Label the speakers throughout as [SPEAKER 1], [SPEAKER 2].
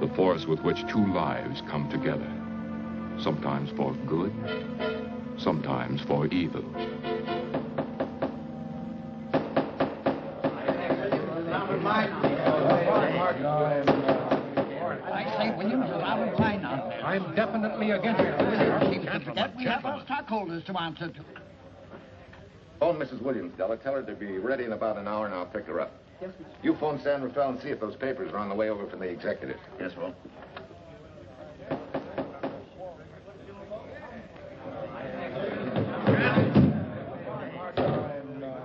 [SPEAKER 1] The force with which two lives come together. Sometimes for good, sometimes for evil.
[SPEAKER 2] I'm definitely against it.
[SPEAKER 3] Seems to forget we have our stockholders to answer to.
[SPEAKER 4] Phone Mrs. Williams, Della. Tell her to be ready in about an hour, and I'll pick her up. Yes, sir. You phone San Rafael and see if those papers are on the way over from the executive.
[SPEAKER 5] Yes, sir.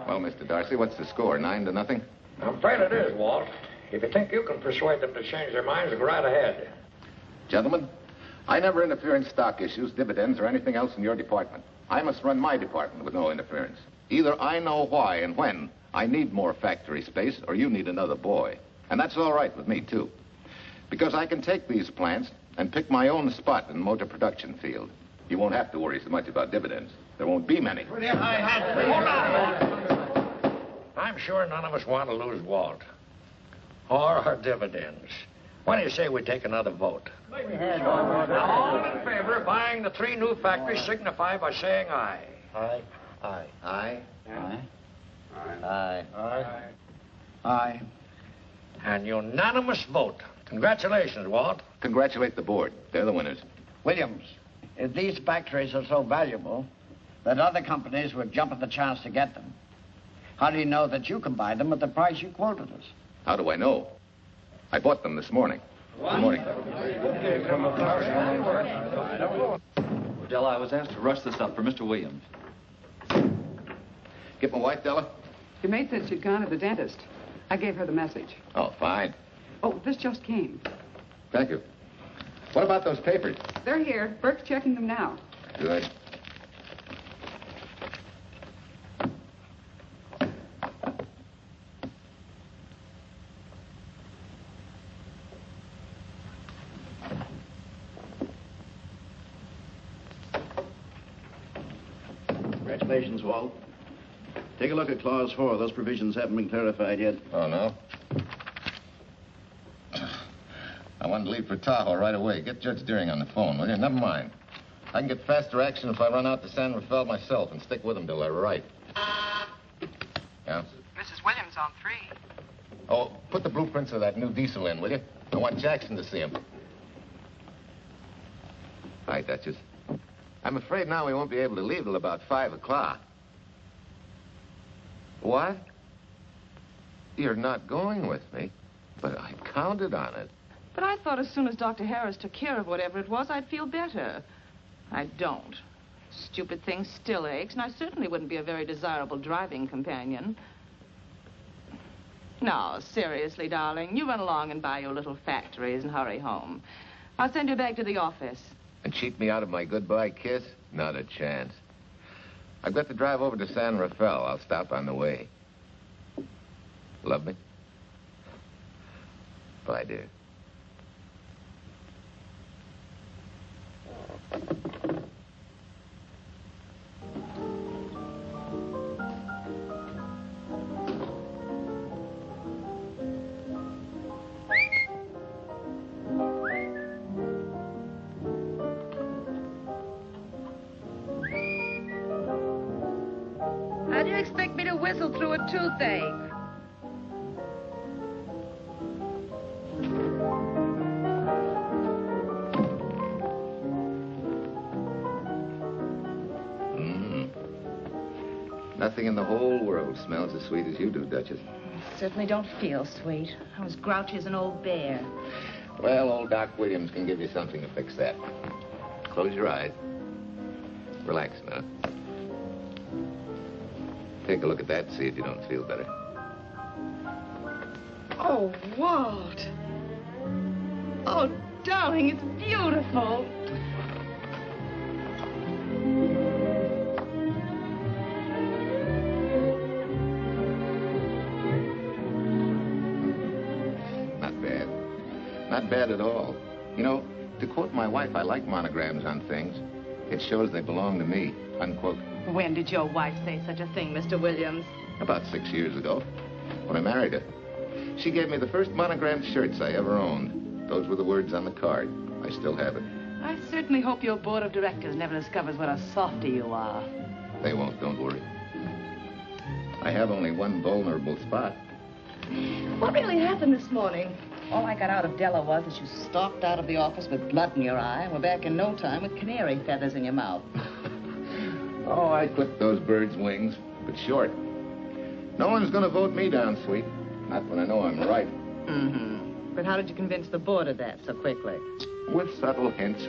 [SPEAKER 4] Well, Mr. Darcy, what's the score? 9-0?
[SPEAKER 2] I'm afraid it is, Walt. If you think you can persuade them to change their minds, go right ahead.
[SPEAKER 4] Gentlemen, I never interfere in stock issues, dividends, or anything else in your department. I must run my department with no interference. Either I know why and when I need more factory space, or you need another boy. And that's all right with me, too. Because I can take these plants and pick my own spot in the motor production field. You won't have to worry so much about dividends. There won't be many.
[SPEAKER 2] Hold on. I'm sure none of us want to lose Walt. Or our dividends. Why do you say we take another vote? Now, all in favor of buying the 3 new factories signify by saying aye.
[SPEAKER 5] Aye. Aye.
[SPEAKER 4] Aye?
[SPEAKER 5] Aye.
[SPEAKER 2] Aye.
[SPEAKER 5] Aye.
[SPEAKER 3] Aye.
[SPEAKER 2] An unanimous vote. Congratulations, Walt.
[SPEAKER 4] Congratulate the board. They're the winners.
[SPEAKER 3] Williams, if these factories are so valuable that other companies would jump at the chance to get them, how do you know that you can buy them at the price you quoted us?
[SPEAKER 4] How do I know? I bought them this morning. Good morning.
[SPEAKER 6] Della, I was asked to rush this up for Mr. Williams.
[SPEAKER 4] Get my wife, Della?
[SPEAKER 7] Your maid said she'd gone to the dentist. I gave her the message.
[SPEAKER 4] Oh, fine.
[SPEAKER 7] Oh, this just came.
[SPEAKER 4] Thank you. What about those papers?
[SPEAKER 7] They're here. Burke's checking them now.
[SPEAKER 4] Good.
[SPEAKER 5] Congratulations, Walt. Take a look at Clause 4. Those provisions haven't been clarified yet.
[SPEAKER 4] Oh, no? I wanted to leave for Tahoe right away. Get Judge Deering on the phone, will you? Never mind. I can get faster action if I run out to San Rafael myself and stick with him till they're right. Yeah?
[SPEAKER 7] Mrs. Williams on 3.
[SPEAKER 4] Oh, put the blueprints of that new diesel in, will you? I want Jackson to see him. Hi, Duchess. I'm afraid now we won't be able to leave till about 5 o'clock. What? You're not going with me, but I counted on it.
[SPEAKER 8] But I thought as soon as Dr. Harris took care of whatever it was, I'd feel better. I don't. Stupid thing still aches, and I certainly wouldn't be a very desirable driving companion. No, seriously, darling, you run along and buy your little factories and hurry home. I'll send you back to the office.
[SPEAKER 4] And cheat me out of my goodbye kiss? Not a chance. I've got to drive over to San Rafael. I'll stop on the way. Love me? Bye, dear.
[SPEAKER 8] How do you expect me to whistle through a toothache?
[SPEAKER 4] Nothing in the whole world smells as sweet as you do, Duchess.
[SPEAKER 8] Certainly don't feel sweet. I was grouchy as an old bear.
[SPEAKER 4] Well, old Doc Williams can give you something to fix that. Close your eyes. Relax now. Take a look at that and see if you don't feel better.
[SPEAKER 8] Oh, Walt. Oh, darling, it's beautiful.
[SPEAKER 4] Not bad. Not bad at all. You know, to quote my wife, I like monograms on things. It shows they belong to me, unquote.
[SPEAKER 8] When did your wife say such a thing, Mr. Williams?
[SPEAKER 4] About 6 years ago, when I married her. She gave me the first monogrammed shirts I ever owned. Those were the words on the card. I still have it.
[SPEAKER 8] I certainly hope your board of directors never discovers what a softy you are.
[SPEAKER 4] They won't, don't worry. I have only one vulnerable spot.
[SPEAKER 8] What really happened this morning? All I got out of Della was that you stalked out of the office with blood in your eye and were back in no time with canary feathers in your mouth.
[SPEAKER 4] Oh, I clipped those birds' wings, but short. No one's gonna vote me down, sweet. Not when I know I'm right.
[SPEAKER 8] Mm-hmm. But how did you convince the board of that so quickly?
[SPEAKER 4] With subtle hints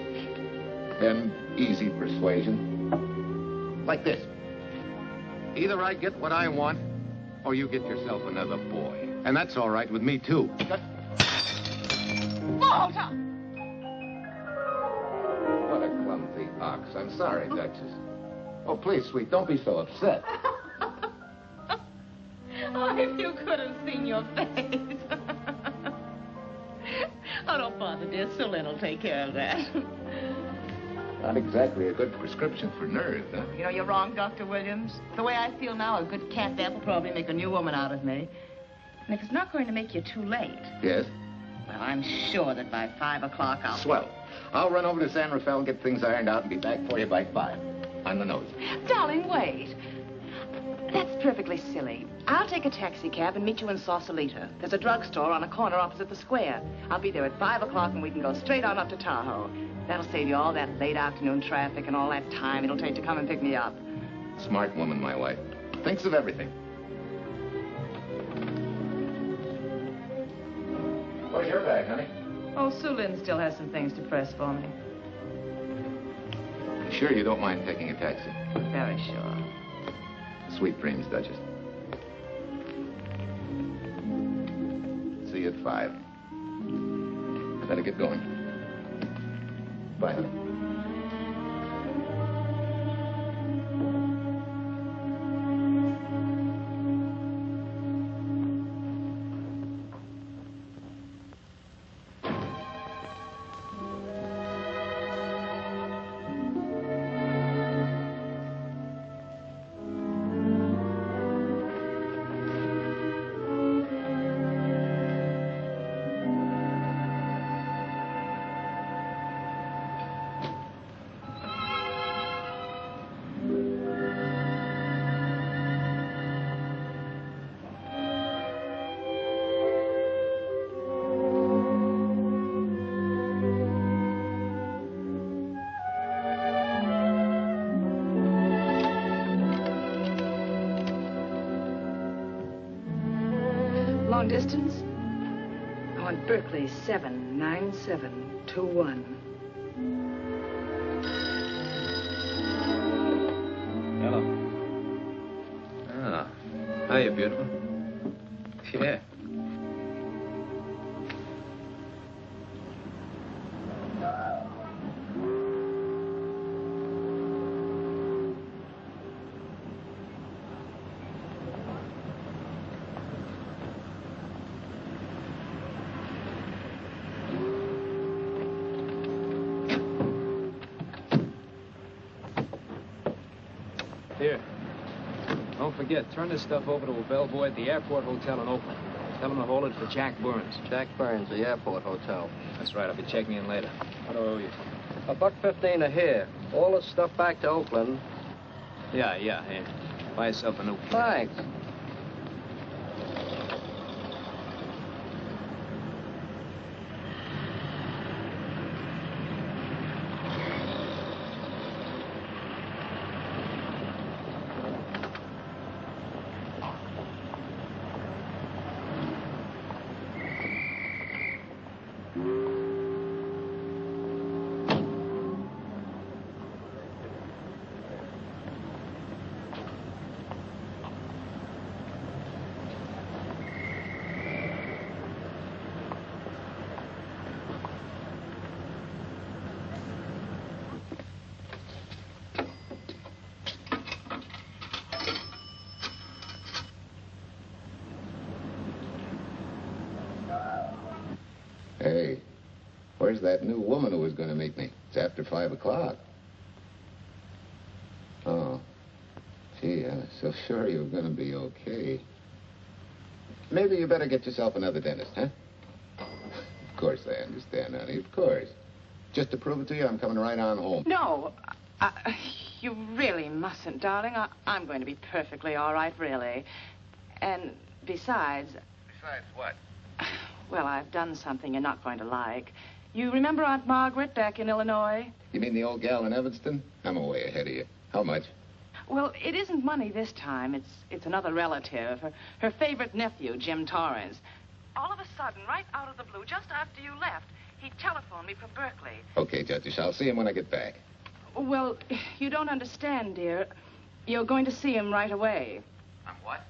[SPEAKER 4] and easy persuasion. Like this. Either I get what I want, or you get yourself another boy. And that's all right with me, too.
[SPEAKER 8] Walter!
[SPEAKER 4] What a clumsy ox. I'm sorry, Duchess. Oh, please, sweet, don't be so upset.
[SPEAKER 8] Oh, if you could have seen your face. Oh, don't bother, dear. Sue Lin will take care of that.
[SPEAKER 4] Not exactly a good prescription for nerves, huh?
[SPEAKER 8] You know, you're wrong, Dr. Williams. The way I feel now, a good cat nap will probably make a new woman out of me. And if it's not going to make you too late...
[SPEAKER 4] Yes?
[SPEAKER 8] Well, I'm sure that by 5 o'clock I'll...
[SPEAKER 4] Swell. I'll run over to San Rafael, get things ironed out, and be back for you by 5. On the nose.
[SPEAKER 8] Darling, wait. That's perfectly silly. I'll take a taxi cab and meet you in Sausalito. There's a drugstore on a corner opposite the square. I'll be there at 5 o'clock and we can go straight on up to Tahoe. That'll save you all that late afternoon traffic and all that time it'll take to come and pick me up.
[SPEAKER 4] Smart woman, my wife. Thinks of everything. Where's your bag, honey?
[SPEAKER 8] Oh, Sue Lin still has some things to press for me.
[SPEAKER 4] Sure you don't mind taking a taxi?
[SPEAKER 8] Very sure.
[SPEAKER 4] Sweet dreams, Duchess. See you at 5. I better get going. Bye, honey.
[SPEAKER 7] Long distance? I want Berkeley 79721.
[SPEAKER 6] Hello. Ah. Hiya, beautiful. Yeah. Here. Don't forget, turn this stuff over to a bellboy at the airport hotel in Oakland. Tell him to hold it for Jack Burns.
[SPEAKER 3] Jack Burns, the airport hotel.
[SPEAKER 6] That's right. I'll be checking in later. What do I owe you?
[SPEAKER 3] $1.15 a here. All the stuff back to Oakland.
[SPEAKER 6] Yeah. Here. Buy yourself a new kit.
[SPEAKER 3] Thanks.
[SPEAKER 4] Hey, where's that new woman who was going to meet me? It's after 5 o'clock. Oh. Gee, I was so sure you were going to be okay. Maybe you better get yourself another dentist, huh? Of course I understand, honey, of course. Just to prove it to you, I'm coming right on home.
[SPEAKER 8] No, you really mustn't, darling. I'm going to be perfectly all right, really. And besides...
[SPEAKER 4] Besides what?
[SPEAKER 8] Well, I've done something you're not going to like. You remember Aunt Margaret back in Illinois?
[SPEAKER 4] You mean the old gal in Evanston? I'm way ahead of you. How much?
[SPEAKER 8] Well, it isn't money this time. It's another relative. Her favorite nephew, Jim Torrance. All of a sudden, right out of the blue, just after you left, he telephoned me from Berkeley.
[SPEAKER 4] Okay, Judge, I'll see him when I get back.
[SPEAKER 8] Well, you don't understand, dear. You're going to see him right away.
[SPEAKER 4] I'm what?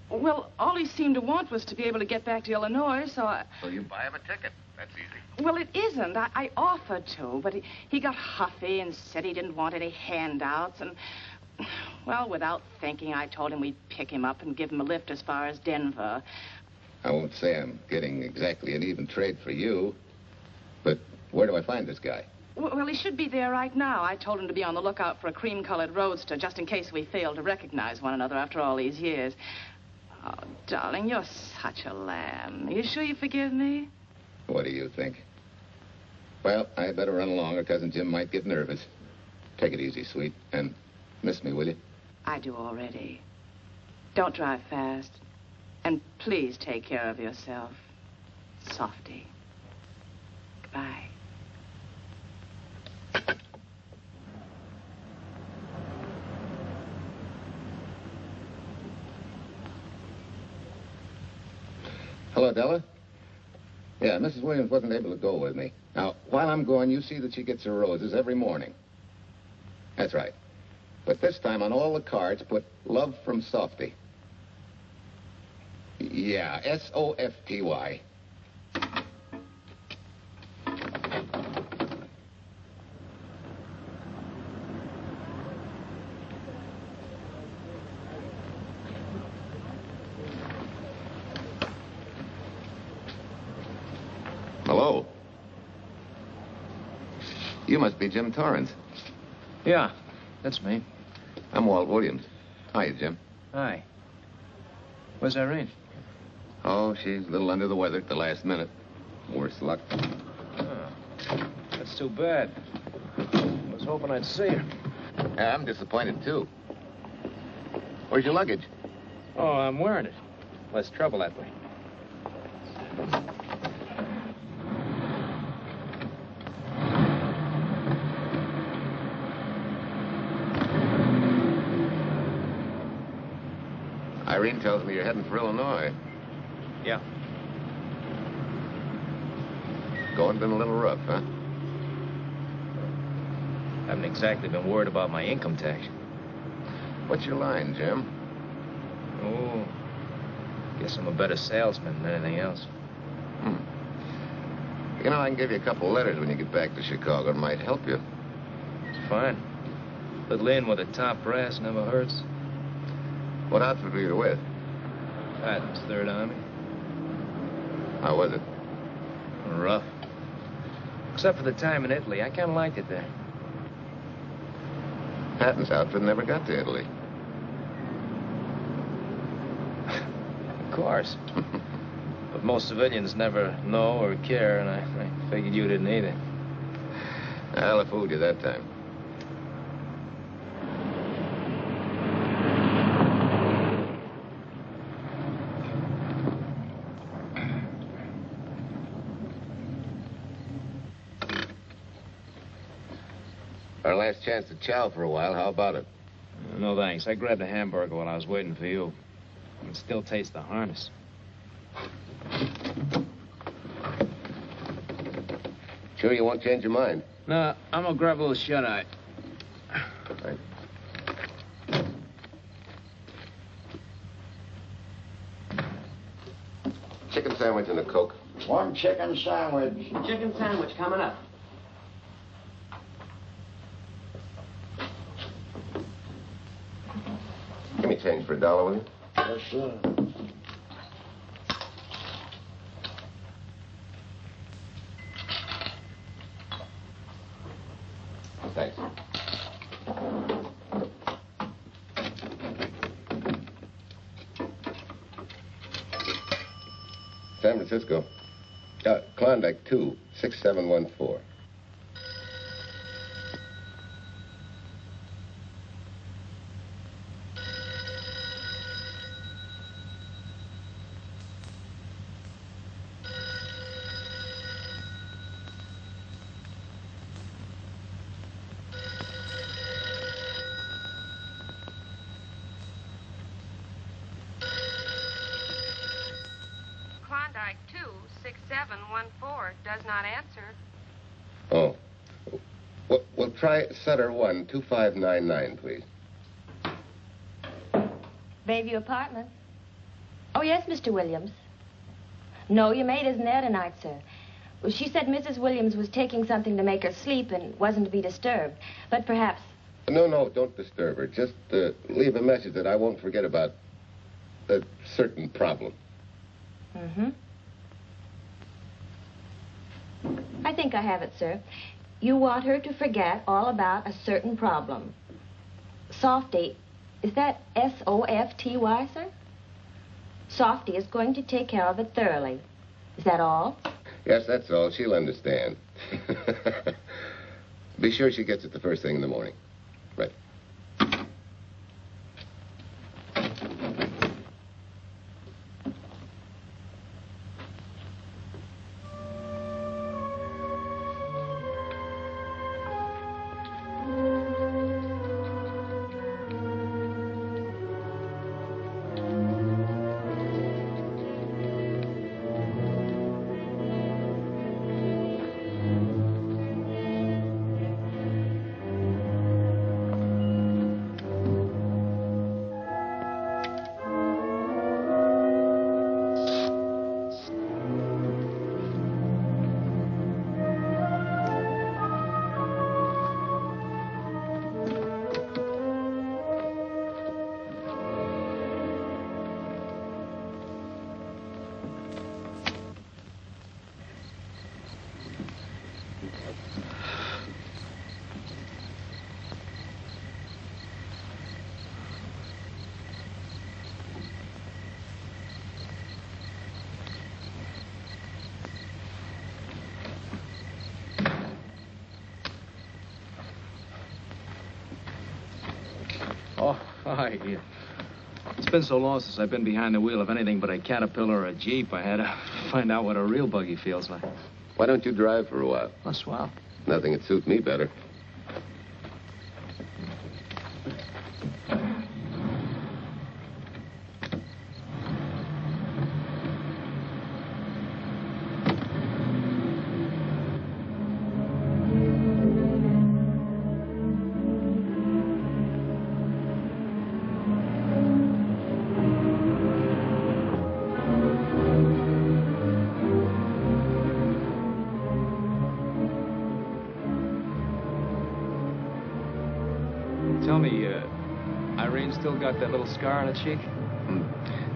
[SPEAKER 8] Well, all he seemed to want was to be able to get back to Illinois, so
[SPEAKER 4] So you buy him a ticket. That's easy.
[SPEAKER 8] Well, it isn't. I offered to, but he got huffy and said he didn't want any handouts, and... Well, without thinking, I told him we'd pick him up and give him a lift as far as Denver.
[SPEAKER 4] I won't say I'm getting exactly an even trade for you, but where do I find this guy?
[SPEAKER 8] Well, he should be there right now. I told him to be on the lookout for a cream-colored roadster, just in case we failed to recognize one another after all these years. Oh, darling, you're such a lamb. You sure you forgive me?
[SPEAKER 4] What do you think? Well, I better run along, or Cousin Jim might get nervous. Take it easy, sweet, and miss me, will you?
[SPEAKER 8] I do already. Don't drive fast. And please take care of yourself. Softy. Goodbye.
[SPEAKER 4] Hello, Della? Yeah, Mrs. Williams wasn't able to go with me. Now, while I'm gone, you see that she gets her roses every morning. That's right. But this time on all the cards, put love from Softy. Yeah, S-O-F-T-Y. Hello. You must be Jim Torrance.
[SPEAKER 6] Yeah, that's me.
[SPEAKER 4] I'm Walt Williams. Hiya, Jim.
[SPEAKER 6] Hi. Where's Irene?
[SPEAKER 4] Oh, she's a little under the weather at the last minute. Worse luck.
[SPEAKER 6] Oh, that's too bad. I was hoping I'd see her.
[SPEAKER 4] Yeah, I'm disappointed, too. Where's your luggage?
[SPEAKER 6] Oh, I'm wearing it. Less trouble that way.
[SPEAKER 4] Irene tells me you're heading for Illinois.
[SPEAKER 6] Yeah.
[SPEAKER 4] Going been a little rough, huh?
[SPEAKER 6] Haven't exactly been worried about my income tax.
[SPEAKER 4] What's your line, Jim?
[SPEAKER 6] Oh, guess I'm a better salesman than anything else.
[SPEAKER 4] You know, I can give you a couple letters when you get back to Chicago. It might help you.
[SPEAKER 6] It's fine. Little in with the top brass never hurts.
[SPEAKER 4] What outfit were you with?
[SPEAKER 6] Patton's Third Army.
[SPEAKER 4] How was it?
[SPEAKER 6] Rough. Except for the time in Italy. I kind of liked it there.
[SPEAKER 4] Patton's outfit never got to Italy.
[SPEAKER 6] Of course. But most civilians never know or care, and I figured you didn't either.
[SPEAKER 4] Well, I fooled you that time. Our last chance to chow for a while. How about it?
[SPEAKER 6] No, thanks. I grabbed a hamburger while I was waiting for you. I can still taste the harness.
[SPEAKER 4] Sure you won't change your mind?
[SPEAKER 6] No, I'm gonna grab a little shut-eye.
[SPEAKER 4] Right. Chicken sandwich and a Coke.
[SPEAKER 3] One chicken sandwich.
[SPEAKER 9] Chicken sandwich coming up.
[SPEAKER 4] Give me change for $1, will you?
[SPEAKER 3] Yes, sir.
[SPEAKER 4] Thanks. San Francisco.
[SPEAKER 9] Klondike 2, 6714.
[SPEAKER 10] Klondike 2, 6714 does not answer.
[SPEAKER 9] Oh. Well, try Sutter 1, 2599, please.
[SPEAKER 11] Bayview Apartments. Oh, yes, Mr. Williams. No, your maid isn't there tonight, sir. Well, she said Mrs. Williams was taking something to make her sleep and wasn't to be disturbed. But perhaps...
[SPEAKER 9] No, don't disturb her. Just leave a message that I won't forget about a certain problem.
[SPEAKER 11] Mm-hmm. I think I have it, sir. You want her to forget all about a certain problem. Softy, is that S-O-F-T-Y, sir? Softy is going to take care of it thoroughly. Is that all?
[SPEAKER 9] Yes, that's all. She'll understand. Be sure she gets it the first thing in the morning. Right.
[SPEAKER 6] Hi. It's been so long since I've been behind the wheel of anything but a Caterpillar or a Jeep. I had to find out what a real buggy feels like.
[SPEAKER 9] Why don't you drive for a while?
[SPEAKER 6] Oh, swell.
[SPEAKER 9] Nothing would suit me better.
[SPEAKER 6] Tell me, Irene still got that little scar on her cheek?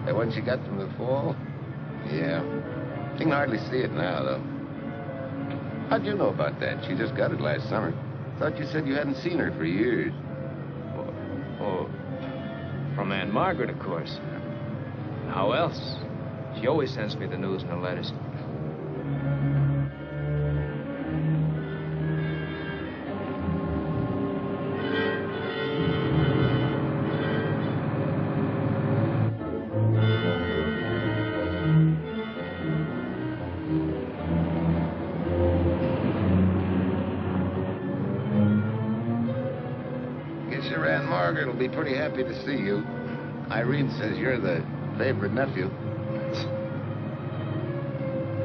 [SPEAKER 9] That one she got from the fall? Yeah. You can hardly see it now, though. How'd you know about that? She just got it last summer. Thought you said you hadn't seen her for years.
[SPEAKER 6] Oh, from Aunt Margaret, of course. How else? She always sends me the news in her letters.
[SPEAKER 9] Margaret will be pretty happy to see you. Irene says you're the favorite nephew.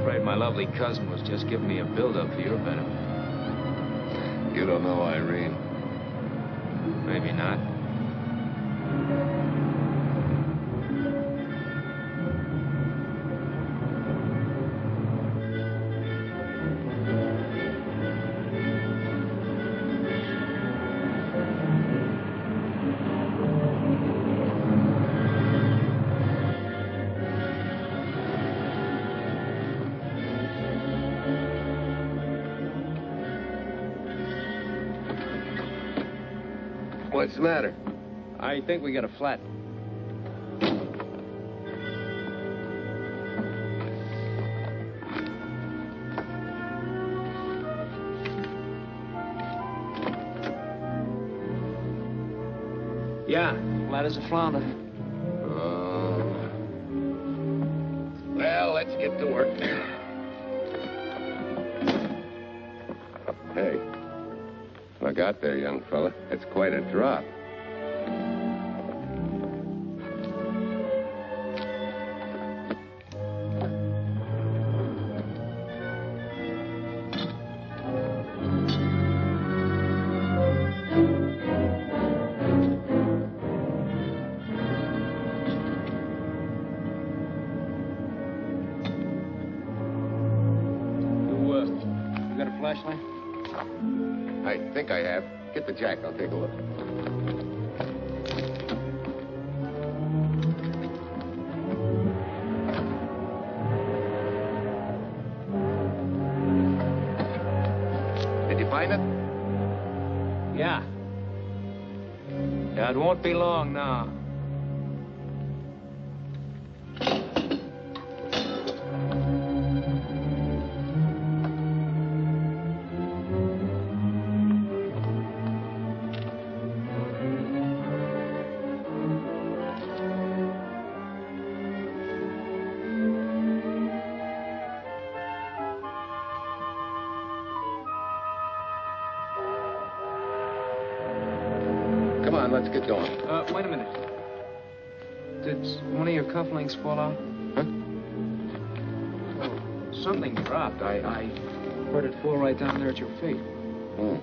[SPEAKER 6] Afraid my lovely cousin was just giving me a build-up for your benefit.
[SPEAKER 9] You don't know Irene.
[SPEAKER 6] Maybe not.
[SPEAKER 9] What's the matter?
[SPEAKER 6] I think we got a flat. Yeah, flat as a flounder.
[SPEAKER 4] Well, let's get to work.
[SPEAKER 9] Hey, look out there, young fella. It's quite a drop.
[SPEAKER 4] I think I have. Get the jack. I'll take a look. Did you find it?
[SPEAKER 6] Yeah. Yeah, it won't be long now.
[SPEAKER 4] Let's get going.
[SPEAKER 6] Wait a minute. Did one of your cufflinks fall out?
[SPEAKER 4] Huh?
[SPEAKER 6] Oh, something dropped. I heard it fall right down there at your feet.
[SPEAKER 4] Oh.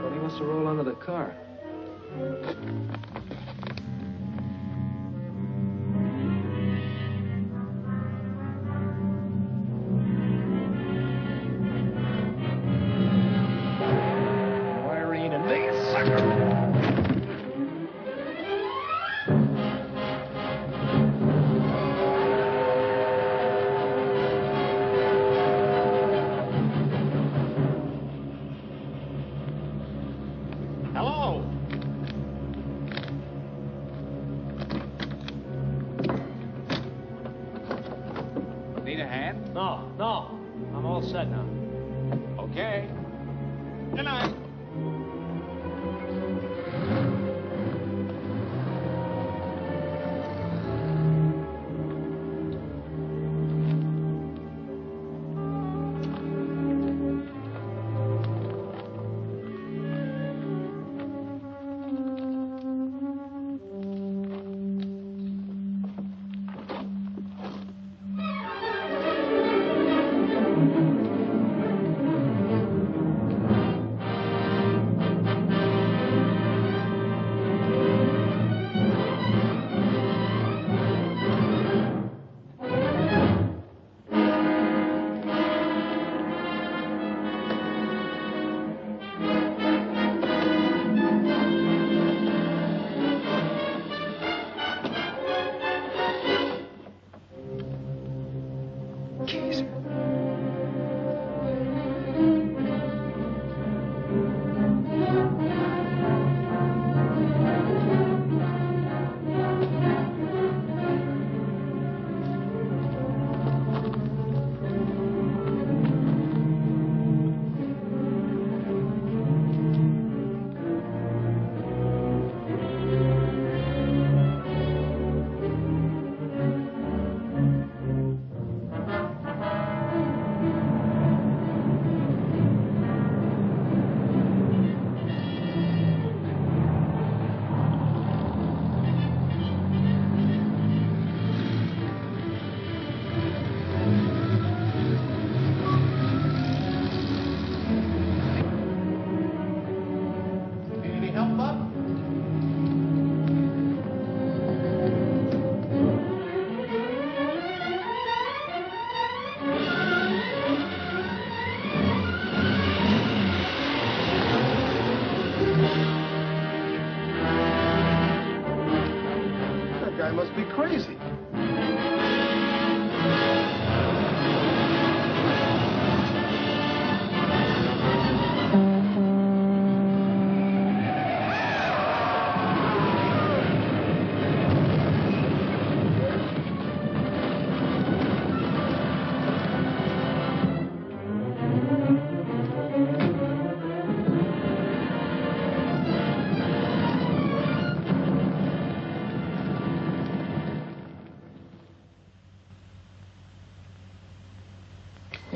[SPEAKER 6] But he must have rolled under the car.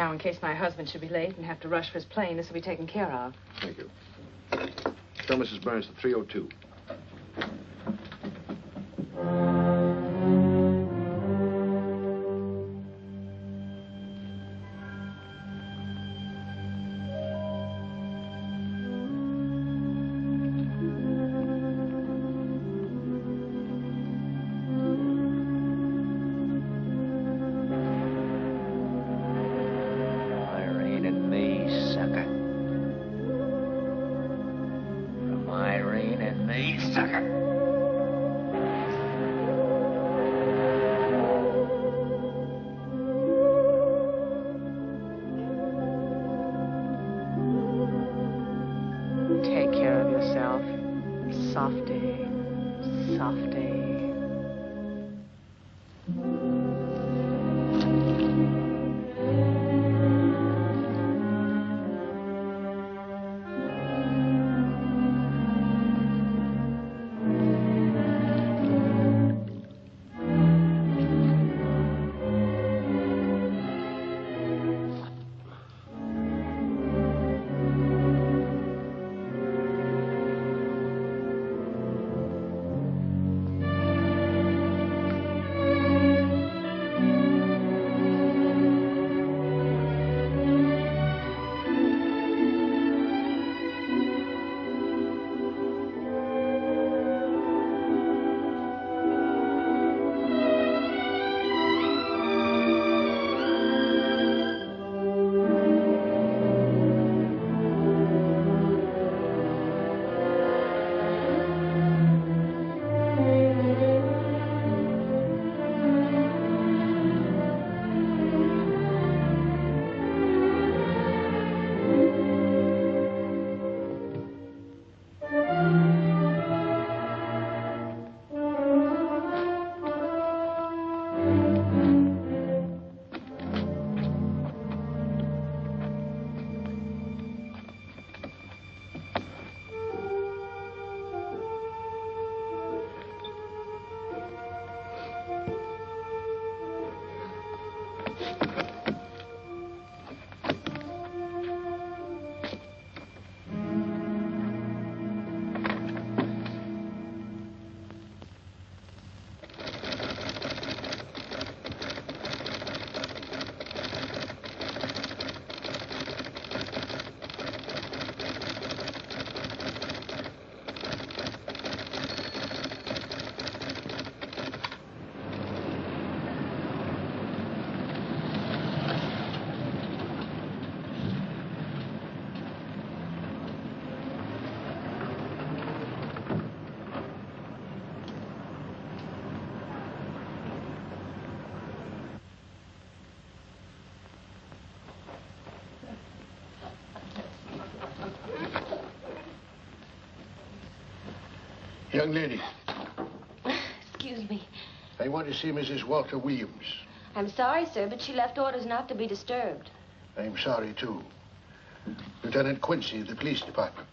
[SPEAKER 7] Now, in case my husband should be late and have to rush for his plane, this will be taken care of.
[SPEAKER 5] Thank you. Tell Mrs. Burns the 302.
[SPEAKER 12] Young lady.
[SPEAKER 11] Excuse me.
[SPEAKER 12] I want to see Mrs. Walter Williams.
[SPEAKER 11] I'm sorry, sir, but she left orders not to be disturbed.
[SPEAKER 12] I'm sorry, too. Lieutenant Quincy of the police department.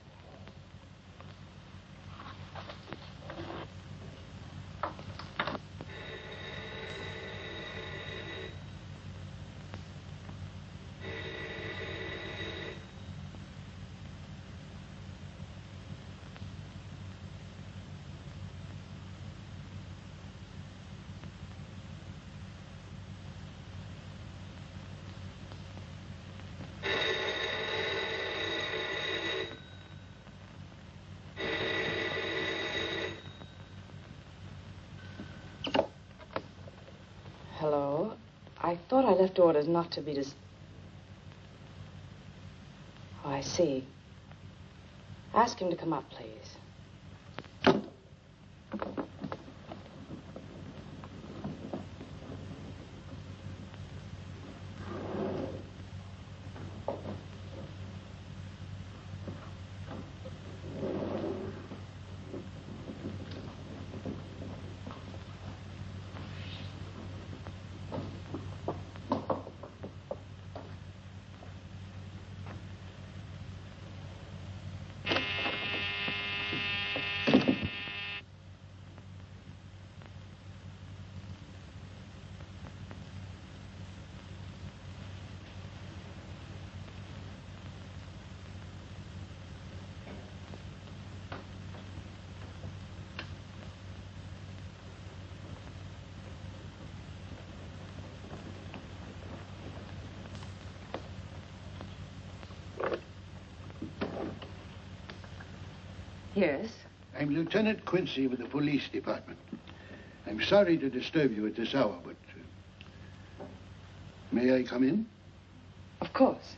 [SPEAKER 7] Hello? I thought I left orders not to be Oh, I see. Ask him to come up, please.
[SPEAKER 11] Yes?
[SPEAKER 12] I'm Lieutenant Quincy with the police department. I'm sorry to disturb you at this hour, but... may I come in?
[SPEAKER 8] Of course.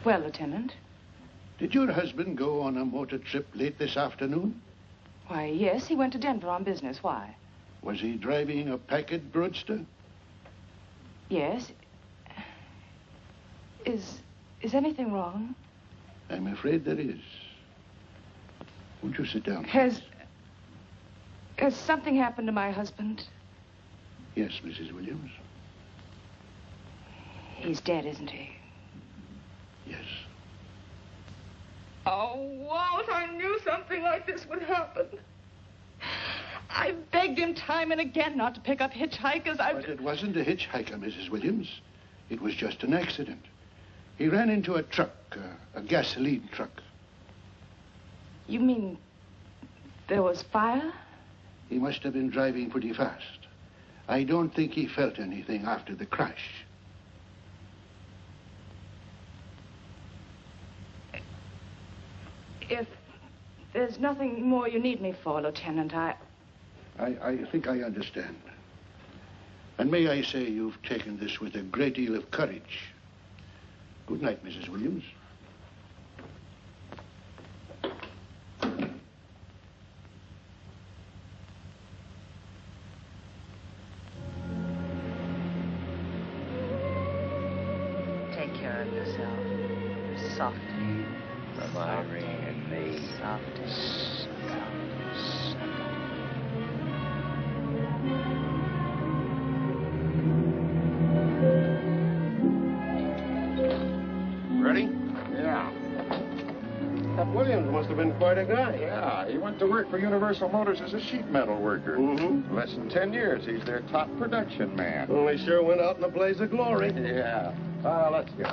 [SPEAKER 8] Well, Lieutenant?
[SPEAKER 12] Did your husband go on a motor trip late this afternoon?
[SPEAKER 8] Why, yes, he went to Denver on business. Why?
[SPEAKER 12] Was he driving a packet roadster?
[SPEAKER 8] Yes. Is anything wrong?
[SPEAKER 12] I'm afraid there is. Won't you sit down?
[SPEAKER 8] Has something happened to my husband?
[SPEAKER 12] Yes, Mrs. Williams.
[SPEAKER 8] He's dead, isn't he?
[SPEAKER 12] Yes.
[SPEAKER 8] Oh, Walt, I knew something like this would happen. I begged him time and again not to pick up hitchhikers.
[SPEAKER 12] But it wasn't a hitchhiker, Mrs. Williams. It was just an accident. He ran into a truck, a gasoline truck.
[SPEAKER 8] You mean there was fire?
[SPEAKER 12] He must have been driving pretty fast. I don't think he felt anything after the crash.
[SPEAKER 8] If there's nothing more you need me for, Lieutenant,
[SPEAKER 12] I think I understand. And may I say you've taken this with a great deal of courage. Good night, Mrs. Williams.
[SPEAKER 8] Take care of yourself. Softly.
[SPEAKER 2] From Irene and me.
[SPEAKER 8] Softly.
[SPEAKER 9] Ready?
[SPEAKER 13] Yeah. That Williams must have been quite a guy.
[SPEAKER 9] Yeah, he went to work for Universal Motors as a sheet metal worker.
[SPEAKER 13] Mm-hmm.
[SPEAKER 9] Less than 10 years, he's their top production man.
[SPEAKER 13] Well, he sure went out in a blaze of glory.
[SPEAKER 9] Yeah. Let's go.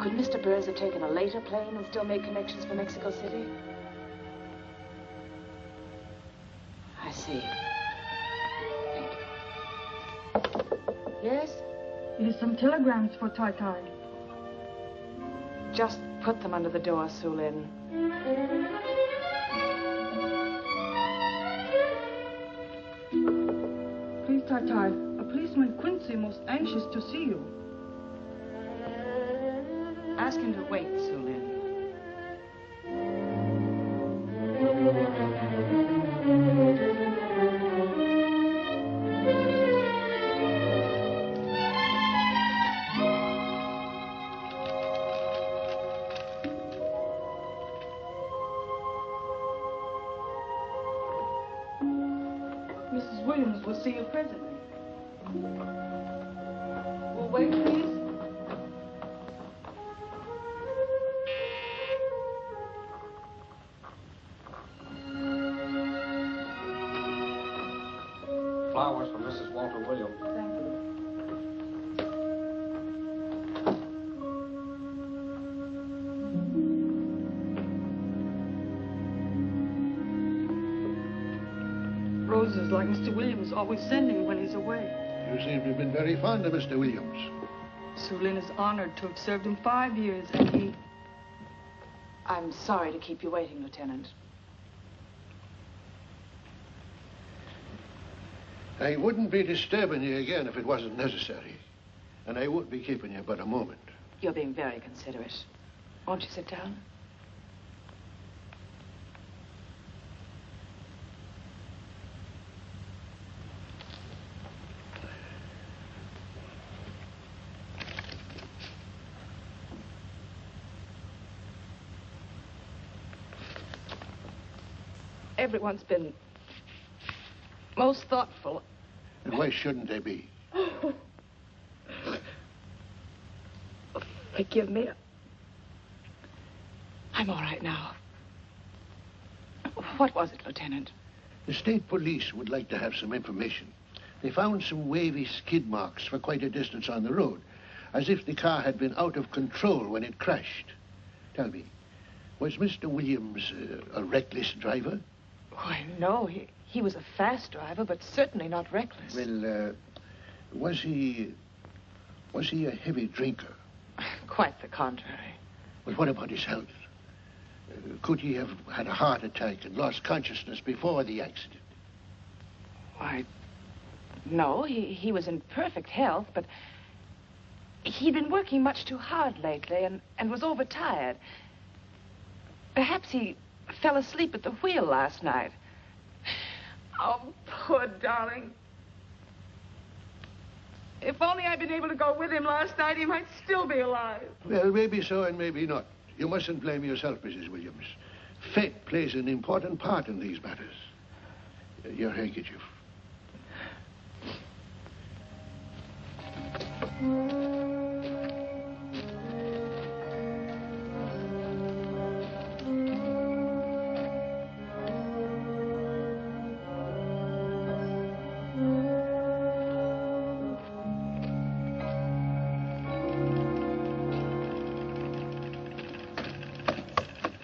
[SPEAKER 7] Could Mr. Burns have taken a later plane and still made connections for Mexico City? I see. Thank you. Yes?
[SPEAKER 14] Here's some telegrams for Tai.
[SPEAKER 7] Just put them under the door, Su Lin.
[SPEAKER 14] Please, Tai, a policeman Quincy most anxious to see you.
[SPEAKER 8] Ask him to wait, Su Lin.
[SPEAKER 14] Mrs. Williams will see you presently. Will wait, please.
[SPEAKER 13] Flowers from Mrs. Walter Williams.
[SPEAKER 14] Thank you. Roses like Mr. Williams always sending when he's away.
[SPEAKER 12] You seem to have been very fond of Mr. Williams.
[SPEAKER 14] Su Lin is honored to have served him 5 years, and he...
[SPEAKER 7] I'm sorry to keep you waiting, Lieutenant.
[SPEAKER 12] I wouldn't be disturbing you again if it wasn't necessary. And I would be keeping you but a moment.
[SPEAKER 7] You're being very considerate.
[SPEAKER 8] Won't you sit down? Everyone's been most thoughtful.
[SPEAKER 12] And why shouldn't they be?
[SPEAKER 8] Forgive me. I'm all right now. What was it, Lieutenant?
[SPEAKER 12] The state police would like to have some information. They found some wavy skid marks for quite a distance on the road, as if the car had been out of control when it crashed. Tell me, was Mr. Williams a reckless driver?
[SPEAKER 8] Why, no. He was a fast driver, but certainly not reckless.
[SPEAKER 12] Well, was he a heavy drinker?
[SPEAKER 8] Quite the contrary.
[SPEAKER 12] Well, what about his health? Could he have had a heart attack and lost consciousness before the accident?
[SPEAKER 8] Why, no. He was in perfect health, but he'd been working much too hard lately and was overtired. Perhaps he fell asleep at the wheel last night. Oh, poor darling. If only I'd been able to go with him last night, he might still be alive.
[SPEAKER 12] Well, maybe so and maybe not. You mustn't blame yourself, Mrs. Williams. Fate plays an important part in these matters. Your handkerchief.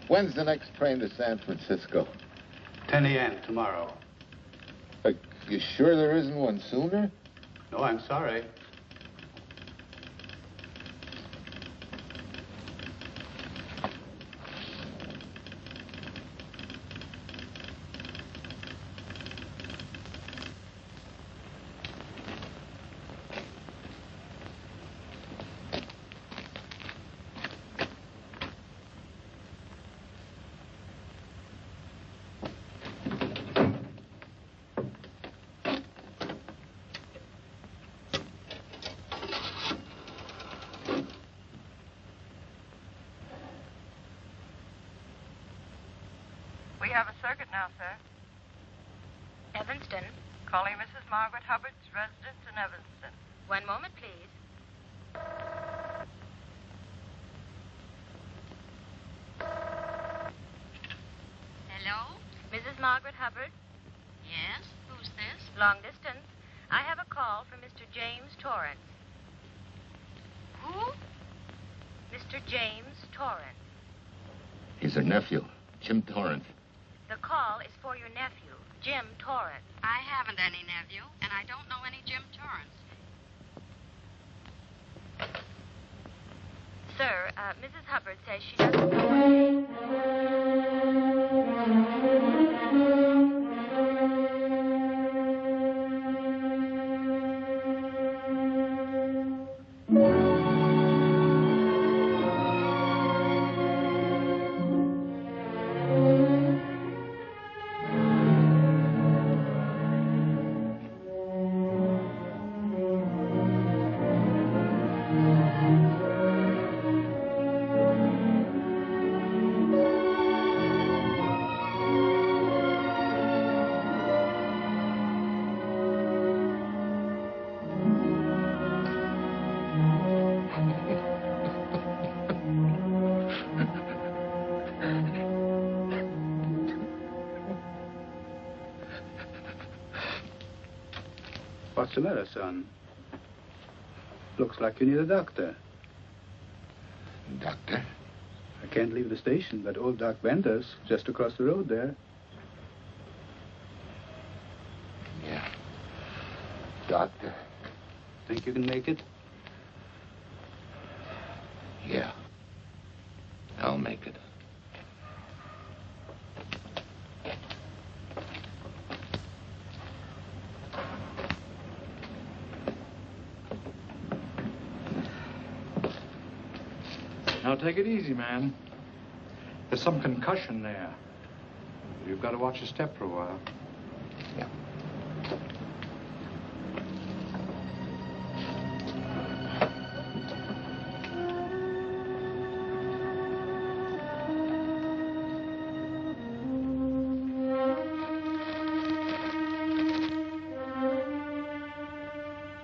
[SPEAKER 4] When's the next train to San Francisco?
[SPEAKER 13] 10 a.m. tomorrow.
[SPEAKER 4] You sure there isn't one sooner?
[SPEAKER 13] No, I'm sorry.
[SPEAKER 10] We have a circuit now, sir.
[SPEAKER 15] Evanston.
[SPEAKER 10] Calling Mrs. Margaret Hubbard's residence in Evanston.
[SPEAKER 15] One moment, please. Hello?
[SPEAKER 10] Mrs. Margaret Hubbard?
[SPEAKER 15] Yes? Who's this?
[SPEAKER 10] Long distance. I have a call from Mr. James Torrance.
[SPEAKER 15] Who?
[SPEAKER 10] Mr. James Torrance.
[SPEAKER 4] He's her nephew, Jim Torrance.
[SPEAKER 10] The call is for your nephew, Jim Torrance.
[SPEAKER 15] I haven't any nephew, and I don't know any Jim Torrance.
[SPEAKER 10] Sir, Mrs. Hubbard says she doesn't know
[SPEAKER 13] What's the matter, son? Looks like you need a doctor.
[SPEAKER 12] Doctor?
[SPEAKER 13] I can't leave the station, but old Doc Bender's just across the road there.
[SPEAKER 12] Yeah. Doctor?
[SPEAKER 13] Think you can make it?
[SPEAKER 12] Yeah. I'll make it.
[SPEAKER 2] Now, take it easy, man. There's some concussion there. You've got to watch your step for a while.
[SPEAKER 9] Yeah.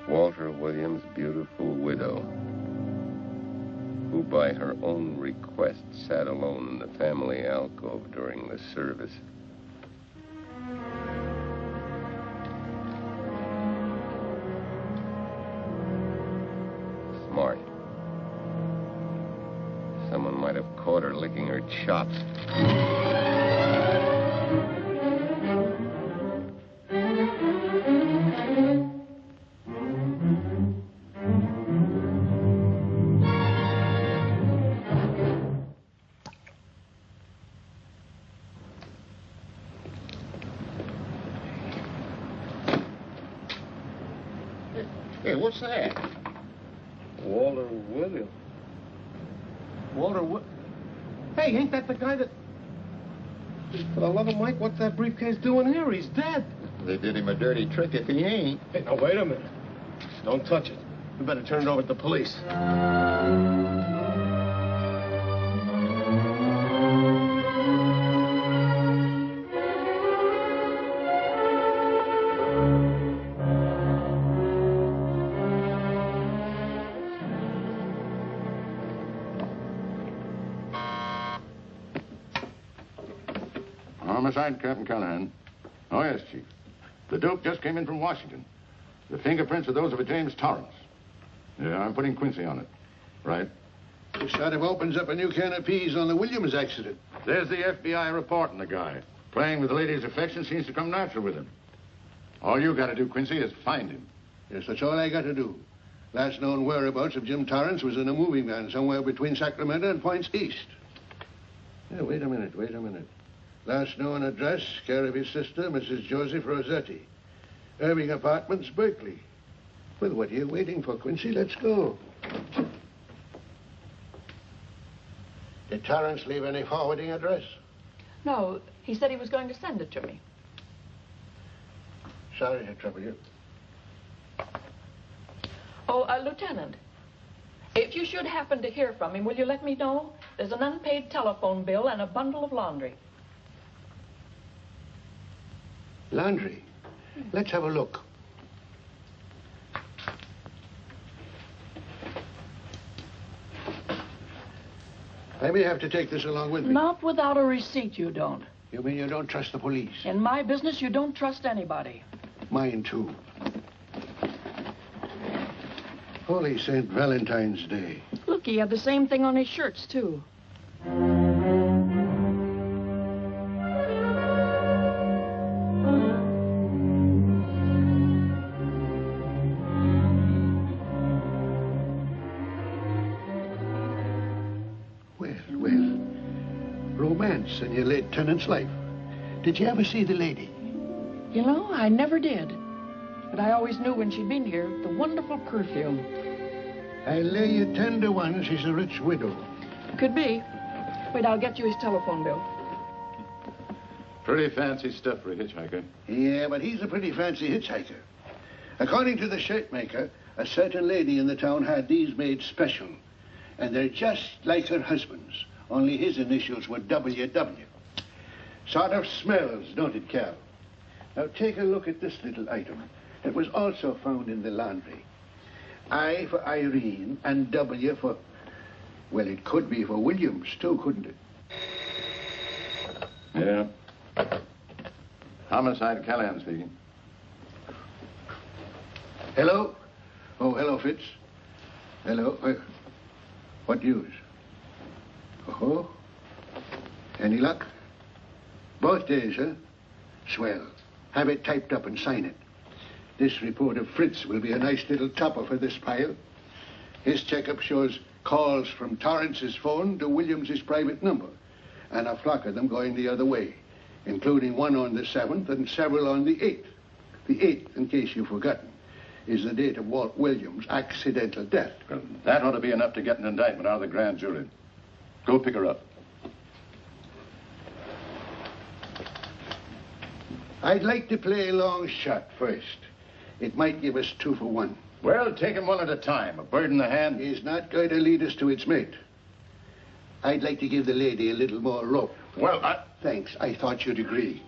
[SPEAKER 9] Walter Williams' beautiful widow, who by her own request sat alone in the family alcove during the service. Smart. Someone might have caught her licking her chops.
[SPEAKER 12] Hey, what's that?
[SPEAKER 2] Walter Williams.
[SPEAKER 12] Walter Hey, ain't that the guy that... For the love of Mike, what's that briefcase doing here? He's dead.
[SPEAKER 16] They did him a dirty trick if he ain't.
[SPEAKER 12] Hey, now, wait a minute. Don't touch it. We better turn it over to the police.
[SPEAKER 16] Homicide, Captain Callahan. Oh, yes, Chief. The dope just came in from Washington. The fingerprints are those of a James Torrance. Yeah, I'm putting Quincy on it. Right.
[SPEAKER 12] This sort of opens up a new can of peas on the Williams accident.
[SPEAKER 16] There's the FBI reporting the guy. Playing with the lady's affection seems to come natural with him. All you got to do, Quincy, is find him.
[SPEAKER 12] Yes, that's all I got to do. Last known whereabouts of Jim Torrance was in a moving van somewhere between Sacramento and Points East. Yeah, wait a minute. Last known address, care of his sister, Mrs. Joseph Rossetti. Irving Apartments, Berkeley. Well, what are you waiting for, Quincy? Let's go. Did Torrance leave any forwarding address?
[SPEAKER 14] No, he said he was going to send it to me.
[SPEAKER 12] Sorry to trouble you.
[SPEAKER 14] Oh, Lieutenant, if you should happen to hear from him, will you let me know? There's an unpaid telephone bill and a bundle of laundry.
[SPEAKER 12] Laundry? Let's have a look. I may have to take this along with me.
[SPEAKER 14] Not without a receipt, you don't.
[SPEAKER 12] You mean you don't trust the police?
[SPEAKER 14] In my business, you don't trust anybody.
[SPEAKER 12] Mine, too. Holy St. Valentine's Day.
[SPEAKER 14] Look, he had the same thing on his shirts, too.
[SPEAKER 12] Romance in your late tenant's life. Did you ever see the lady?
[SPEAKER 14] You know, I never did. But I always knew when she'd been here, the wonderful perfume.
[SPEAKER 12] I lay you 10 to 1 she's a rich widow.
[SPEAKER 14] Could be. Wait, I'll get you his telephone bill.
[SPEAKER 16] Pretty fancy stuff for a hitchhiker.
[SPEAKER 12] Yeah, but he's a pretty fancy hitchhiker. According to the shirt maker, a certain lady in the town had these made special. And they're just like her husband's. Only his initials were WW. Sort of smells, don't it, Cal? Now, take a look at this little item. It was also found in the laundry. I for Irene and W for... Well, it could be for Williams, too, couldn't it?
[SPEAKER 16] Yeah. Homicide, Callahan speaking.
[SPEAKER 12] Hello? Oh, hello, Fitz. Hello. What news? Oh? Any luck? Both days, huh? Swell. Have it typed up and sign it. This report of Fritz will be a nice little topper for this pile. His checkup shows calls from Torrance's phone to Williams's private number, and a flock of them going the other way, including one on the 7th and several on the 8th. The 8th, in case you've forgotten, is the date of Walt Williams' accidental death.
[SPEAKER 16] Well, that ought to be enough to get an indictment out of the grand jury. Go pick her up.
[SPEAKER 12] I'd like to play a long shot first. It might give us 2 for 1.
[SPEAKER 16] Well, take him one at a time. A bird in the hand.
[SPEAKER 12] He's not going to lead us to its mate. I'd like to give the lady a little more rope.
[SPEAKER 16] Well,
[SPEAKER 12] Thanks. I thought you'd agree.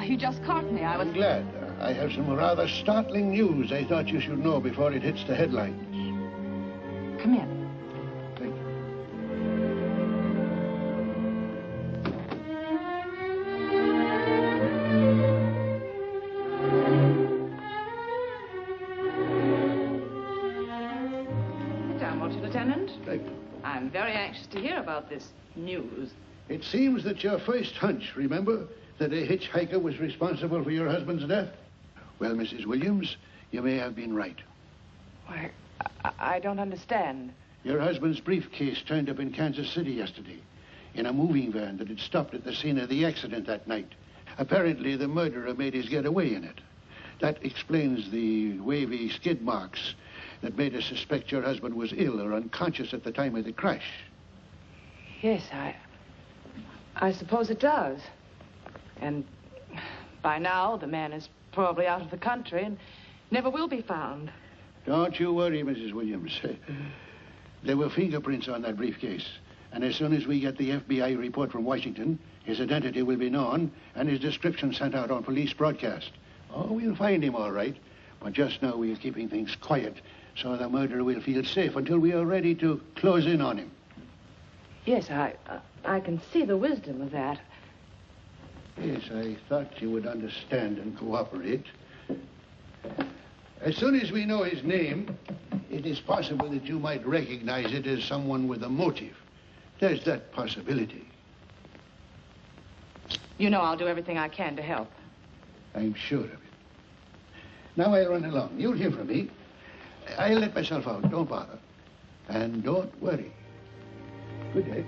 [SPEAKER 8] You just caught me.
[SPEAKER 12] I'm glad. I have some rather startling news I thought you should know before it hits the headlines.
[SPEAKER 8] Come in.
[SPEAKER 12] Thank you.
[SPEAKER 8] Sit down, won't you, Lieutenant?
[SPEAKER 12] Thank you.
[SPEAKER 8] I'm very anxious to hear about this news.
[SPEAKER 12] It seems that your first hunch, remember, that a hitchhiker was responsible for your husband's death? Well, Mrs. Williams, you may have been right.
[SPEAKER 8] Why, I don't understand.
[SPEAKER 12] Your husband's briefcase turned up in Kansas City yesterday in a moving van that had stopped at the scene of the accident that night. Apparently, the murderer made his getaway in it. That explains the wavy skid marks that made us suspect your husband was ill or unconscious at the time of the crash.
[SPEAKER 8] Yes, I suppose it does. And by now, the man is probably out of the country and never will be found.
[SPEAKER 12] Don't you worry, Mrs. Williams. There were fingerprints on that briefcase. And as soon as we get the FBI report from Washington, his identity will be known and his description sent out on police broadcast. Oh, we'll find him all right. But just now we're keeping things quiet so the murderer will feel safe until we are ready to close in on him.
[SPEAKER 8] Yes, I can see the wisdom of that.
[SPEAKER 12] Yes, I thought you would understand and cooperate. As soon as we know his name, it is possible that you might recognize it as someone with a motive. There's that possibility.
[SPEAKER 8] You know I'll do everything I can to help.
[SPEAKER 12] I'm sure of it. Now I'll run along. You'll hear from me. I'll let myself out. Don't bother. And don't worry. Good day.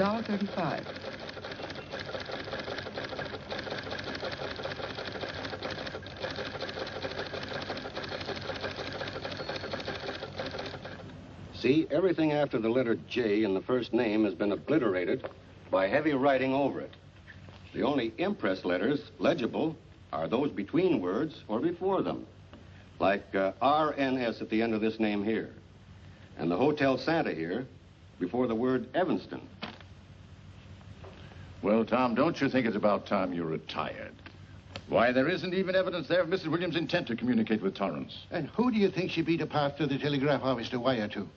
[SPEAKER 17] $1.35.
[SPEAKER 18] See, everything after the letter J in the first name has been obliterated by heavy writing over it. The only impress letters legible are those between words or before them, like RNS at the end of this name here, and the Hotel Santa here before the word Evanston.
[SPEAKER 16] Well, Tom, don't you think it's about time you retired? Why, there isn't even evidence there of Mrs. Williams' intent to communicate with Torrance.
[SPEAKER 12] And who do you think she'd be to pass to the telegraph office to wire to?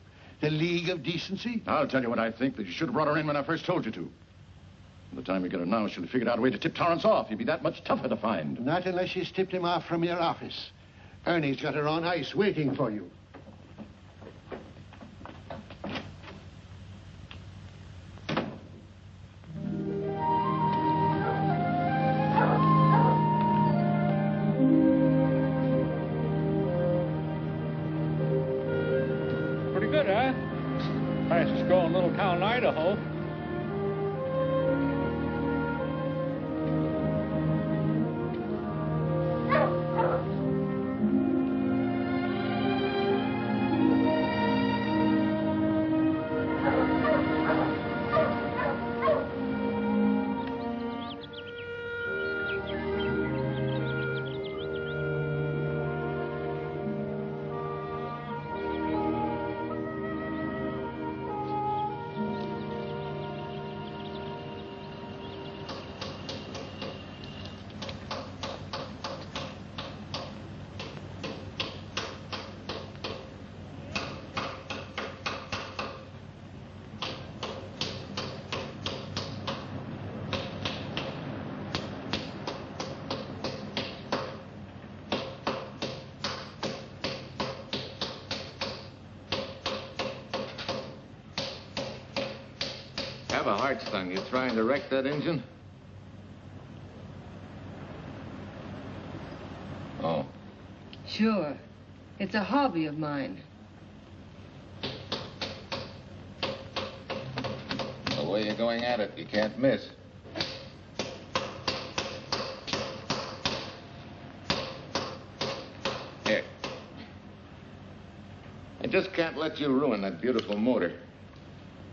[SPEAKER 12] The League of Decency?
[SPEAKER 16] I'll tell you what I think, that you should have brought her in when I first told you to. By the time we get her now, she'll have figured out a way to tip Torrance off. He'd be that much tougher to find.
[SPEAKER 12] Not unless she's tipped him off from your office. Ernie's got her on ice waiting for you.
[SPEAKER 17] Pretty good, huh? Fastest growing little town in Idaho.
[SPEAKER 4] Have a heart stung. You trying to wreck that engine? Oh.
[SPEAKER 19] Sure. It's a hobby of mine.
[SPEAKER 4] The way you're going at it, you can't miss. Here. I just can't let you ruin that beautiful motor.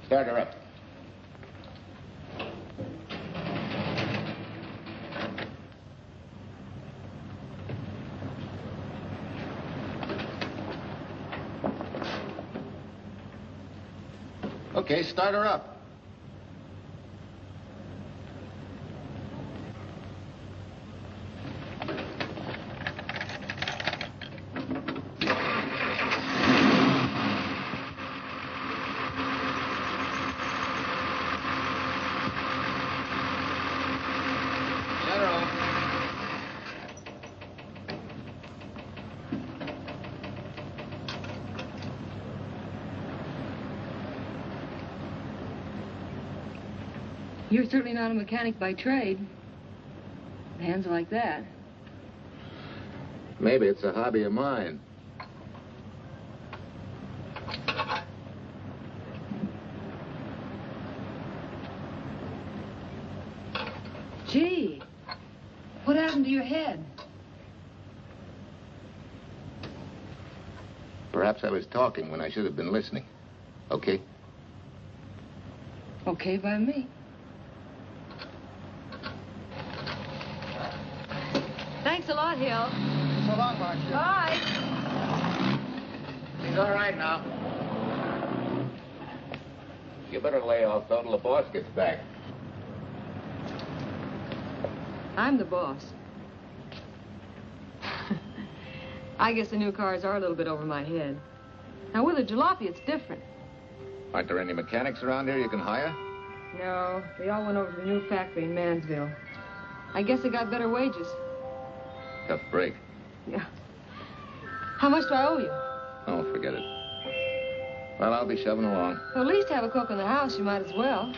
[SPEAKER 4] Start her up. Okay, start her up.
[SPEAKER 19] You're certainly not a mechanic by trade. Hands like that.
[SPEAKER 4] Maybe it's a hobby of mine.
[SPEAKER 19] Gee, what happened to your head?
[SPEAKER 4] Perhaps I was talking when I should have been listening. Okay?
[SPEAKER 19] Okay by me. Thanks a lot, Hill.
[SPEAKER 3] So long, Marcia.
[SPEAKER 19] Bye.
[SPEAKER 3] He's all right now.
[SPEAKER 4] You better lay off till the boss gets back.
[SPEAKER 19] I'm the boss. I guess the new cars are a little bit over my head. Now, with a jalopy, it's different.
[SPEAKER 4] Aren't there any mechanics around here you can hire?
[SPEAKER 19] No, they all went over to the new factory in Mansville. I guess they got better wages.
[SPEAKER 4] Tough break.
[SPEAKER 19] Yeah. How much do I owe you?
[SPEAKER 4] Oh, forget it. Well, I'll be shoving along.
[SPEAKER 19] Well, at least have a cook in the house. You might as well.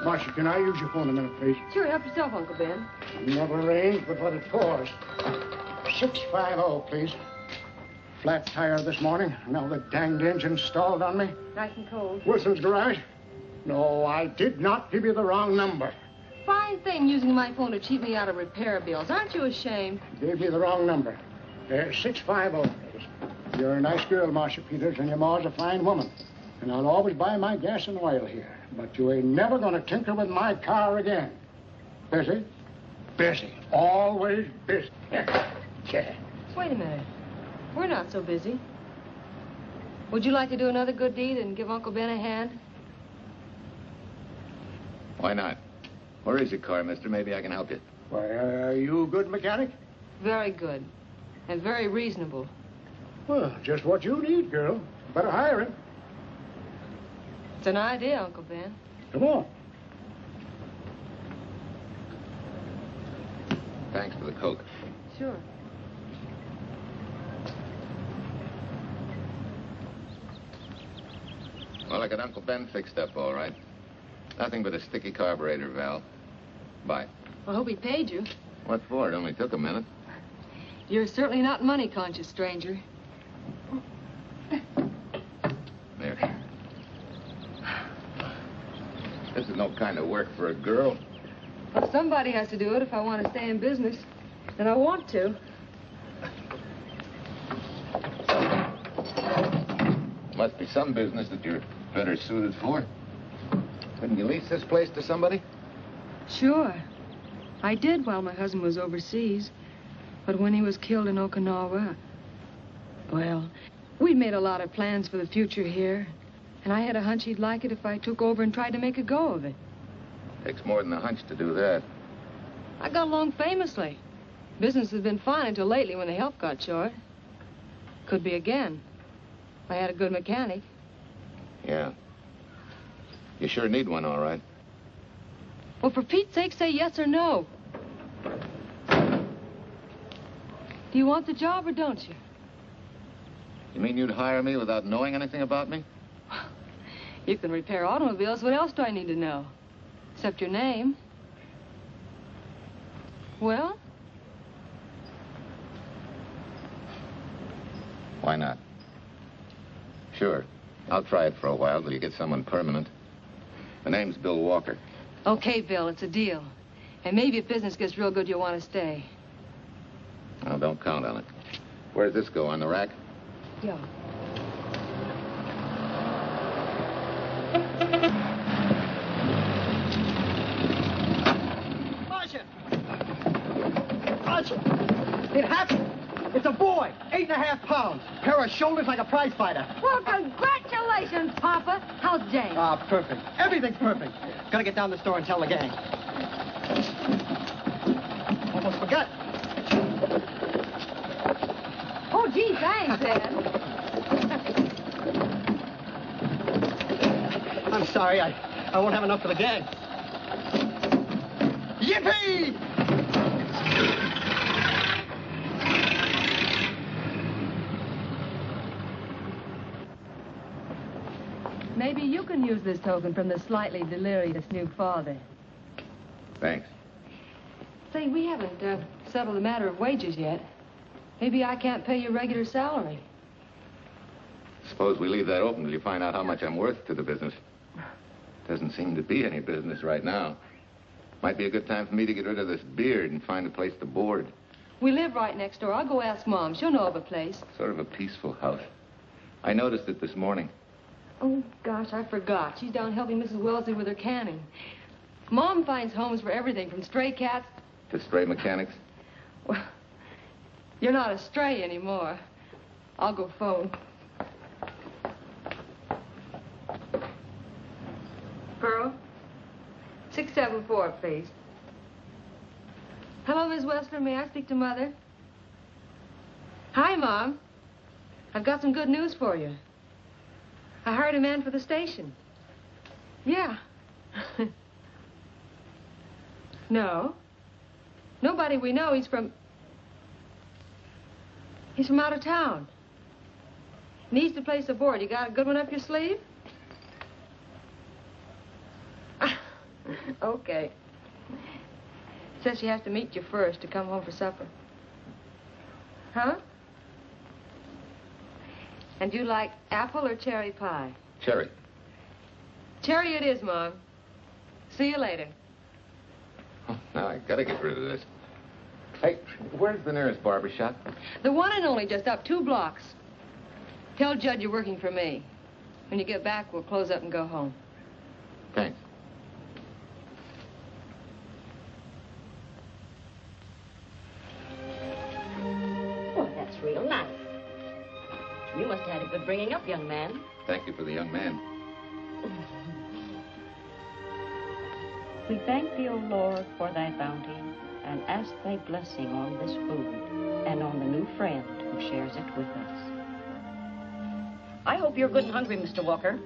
[SPEAKER 12] Marcia, can I use your phone a minute, please?
[SPEAKER 19] Sure, help yourself, Uncle Ben.
[SPEAKER 12] Never rains but what it pours. 650, please. Flat tire this morning. Now the danged engine stalled on me.
[SPEAKER 19] Nice and cold.
[SPEAKER 12] Wilson's garage? No, I did not give you the wrong number.
[SPEAKER 19] Fine thing using my phone to cheat me out of repair bills. Aren't you ashamed?
[SPEAKER 12] Gave you the wrong number. 650, please. You're a nice girl, Marcia Peters, and your ma's a fine woman. And I'll always buy my gas and oil here. But you ain't never gonna tinker with my car again. Busy? Busy. Always busy. Yeah.
[SPEAKER 19] Wait a minute. We're not so busy. Would you like to do another good deed and give Uncle Ben a hand?
[SPEAKER 4] Why not? Where is your car, mister? Maybe I can help you.
[SPEAKER 12] Why, are you a good mechanic?
[SPEAKER 19] Very good. And very reasonable.
[SPEAKER 12] Well, just what you need, girl. Better hire him.
[SPEAKER 19] It's an idea, Uncle Ben.
[SPEAKER 12] Come on.
[SPEAKER 4] Thanks for the Coke.
[SPEAKER 19] Sure.
[SPEAKER 4] Well, I got Uncle Ben fixed up all right. Nothing but a sticky carburetor valve. Bye.
[SPEAKER 19] I hope he paid you.
[SPEAKER 4] What for? It only took a minute.
[SPEAKER 19] You're certainly not money conscious, stranger.
[SPEAKER 4] There. This is no kind of work for a girl.
[SPEAKER 19] Well, somebody has to do it if I want to stay in business. And I want to.
[SPEAKER 4] Must be some business that you're better suited for. Couldn't you lease this place to somebody?
[SPEAKER 19] Sure. I did while my husband was overseas. But when he was killed in Okinawa, well, we'd made a lot of plans for the future here. And I had a hunch he'd like it if I took over and tried to make a go of it.
[SPEAKER 4] Takes more than a hunch to do that.
[SPEAKER 19] I got along famously. Business has been fine until lately when the help got short. Could be again. I had a good mechanic.
[SPEAKER 4] Yeah. You sure need one, all right.
[SPEAKER 19] Well, for Pete's sake, say yes or no. Do you want the job or don't you?
[SPEAKER 4] You mean you'd hire me without knowing anything about me?
[SPEAKER 19] You can repair automobiles. What else do I need to know? Except your name. Well?
[SPEAKER 4] Why not? Sure. I'll try it for a while till you get someone permanent. The name's Bill Walker.
[SPEAKER 19] Okay, Bill, it's a deal. And maybe if business gets real good, you'll want to stay.
[SPEAKER 4] Well, don't count on it. Where's this go, on the rack?
[SPEAKER 19] Yeah.
[SPEAKER 3] Marcia! Marcia! It happened! It's a boy, 8.5 pounds. Pair of shoulders like a prize fighter.
[SPEAKER 11] Well, congratulations, Papa. How's Jane?
[SPEAKER 3] Ah, perfect. Everything's perfect. Gotta get down to the store and tell the gang. Almost forgot.
[SPEAKER 11] Oh, gee, thanks, Ed.
[SPEAKER 3] I'm sorry, I won't have enough for the gang. Yippee!
[SPEAKER 19] Maybe you can use this token from the slightly delirious new father.
[SPEAKER 4] Thanks.
[SPEAKER 19] Say, we haven't settled the matter of wages yet. Maybe I can't pay your regular salary.
[SPEAKER 4] Suppose we leave that open till you find out how much I'm worth to the business. Doesn't seem to be any business right now. Might be a good time for me to get rid of this beard and find a place to board.
[SPEAKER 19] We live right next door. I'll go ask Mom. She'll know of a place.
[SPEAKER 4] Sort of a peaceful house. I noticed it this morning.
[SPEAKER 19] Oh, gosh, I forgot. She's down helping Mrs. Wellesley with her canning. Mom finds homes for everything from stray cats...
[SPEAKER 4] To stray mechanics?
[SPEAKER 19] Well, you're not a stray anymore. I'll go phone. Pearl? 674, please. Hello, Miss Westler. May I speak to Mother? Hi, Mom. I've got some good news for you. I hired a man for the station. Yeah. No. Nobody we know. He's from out of town. Needs to place a board. You got a good one up your sleeve? Okay. Says she has to meet you first to come home for supper. Huh? And you like apple or cherry pie?
[SPEAKER 4] Cherry.
[SPEAKER 19] Cherry it is, Mom. See you later.
[SPEAKER 4] Oh, now I gotta get rid of this. Hey, where's the nearest barber shop?
[SPEAKER 19] The one and only, just up 2 blocks. Tell Judd you're working for me. When you get back, we'll close up and go home.
[SPEAKER 4] Thanks.
[SPEAKER 11] Well, that's real nice. You must have had a good bringing up, young man.
[SPEAKER 4] Thank you for the young man.
[SPEAKER 20] We thank thee, O Lord, for thy bounty, and ask thy blessing on this food and on the new friend who shares it with us. I hope you're good and hungry, Mr. Walker.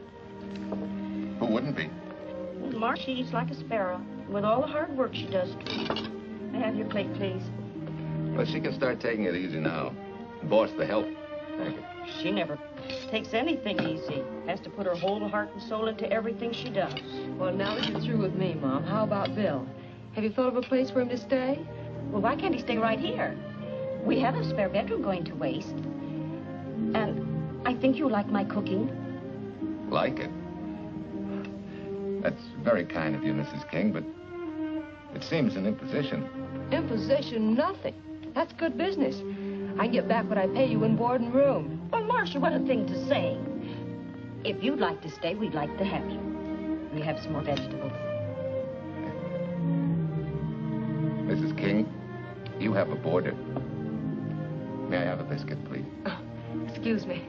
[SPEAKER 4] Who wouldn't be?
[SPEAKER 20] Well, Marsh, she's like a sparrow with all the hard work she does. May I have your plate, please?
[SPEAKER 4] Well, she can start taking it easy now. Boss, the help. Thank you.
[SPEAKER 20] She never takes anything easy. Has to put her whole heart and soul into everything she does.
[SPEAKER 19] Well, now that you're through with me, Mom, how about Bill? Have you thought of a place for him to stay?
[SPEAKER 20] Well, why can't he stay right here? We have a spare bedroom going to waste. And I think you like my cooking.
[SPEAKER 4] Like it? That's very kind of you, Mrs. King, but it seems an imposition.
[SPEAKER 19] Imposition, nothing. That's good business. I get back what I pay you in board and room.
[SPEAKER 20] Well, Marcia, what a thing to say. If you'd like to stay, we'd like to have you. We have some more vegetables.
[SPEAKER 4] Mrs. King, you have a boarder. May I have a biscuit, please?
[SPEAKER 19] Oh, excuse me.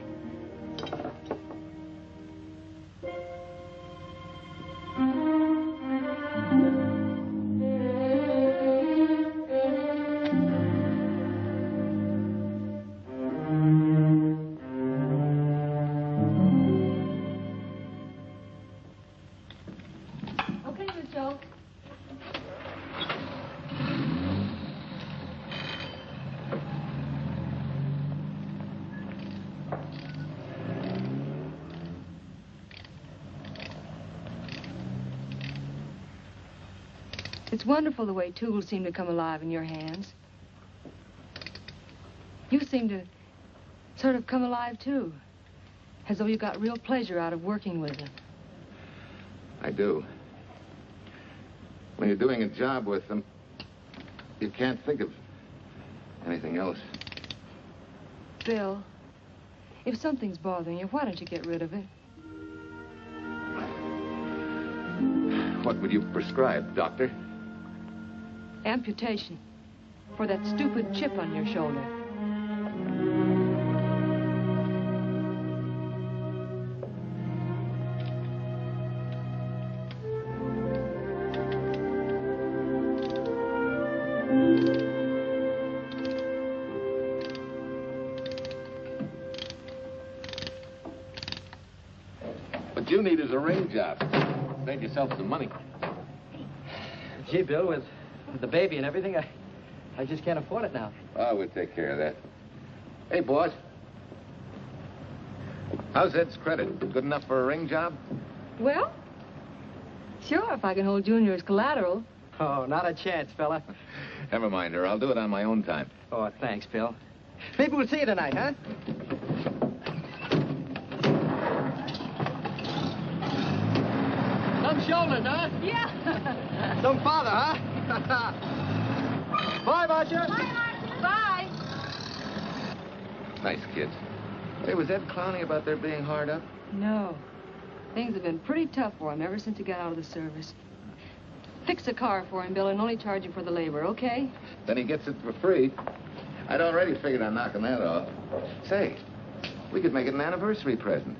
[SPEAKER 19] It's wonderful the way tools seem to come alive in your hands. You seem to sort of come alive, too. As though you got real pleasure out of working with them.
[SPEAKER 4] I do. When you're doing a job with them, you can't think of anything else.
[SPEAKER 19] Bill, if something's bothering you, why don't you get rid of it?
[SPEAKER 4] What would you prescribe, doctor?
[SPEAKER 19] Amputation. For that stupid chip on your shoulder.
[SPEAKER 4] What you need is a ring job. Save yourself some money.
[SPEAKER 21] Gee, Bill, with the baby and everything, I just can't afford it now.
[SPEAKER 4] Oh, we'll take care of that. Hey, boss. How's Ed's credit? Good enough for a ring job?
[SPEAKER 19] Well, sure, if I can hold Junior as collateral.
[SPEAKER 21] Oh, not a chance, fella.
[SPEAKER 4] Never mind her. I'll do it on my own time.
[SPEAKER 21] Oh, thanks, Bill. Maybe we'll see you tonight, huh? Some shoulders, huh?
[SPEAKER 20] Yeah.
[SPEAKER 21] Some father, huh? Bye, Marcia.
[SPEAKER 20] Bye, Marcia. Bye.
[SPEAKER 4] Nice kids. Hey, was Ed clowning about their being hard up?
[SPEAKER 19] No. Things have been pretty tough for him ever since he got out of the service. Fix a car for him, Bill, and only charge him for the labor, okay?
[SPEAKER 4] Then he gets it for free. I'd already figured on knocking that off. Say, we could make it an anniversary present.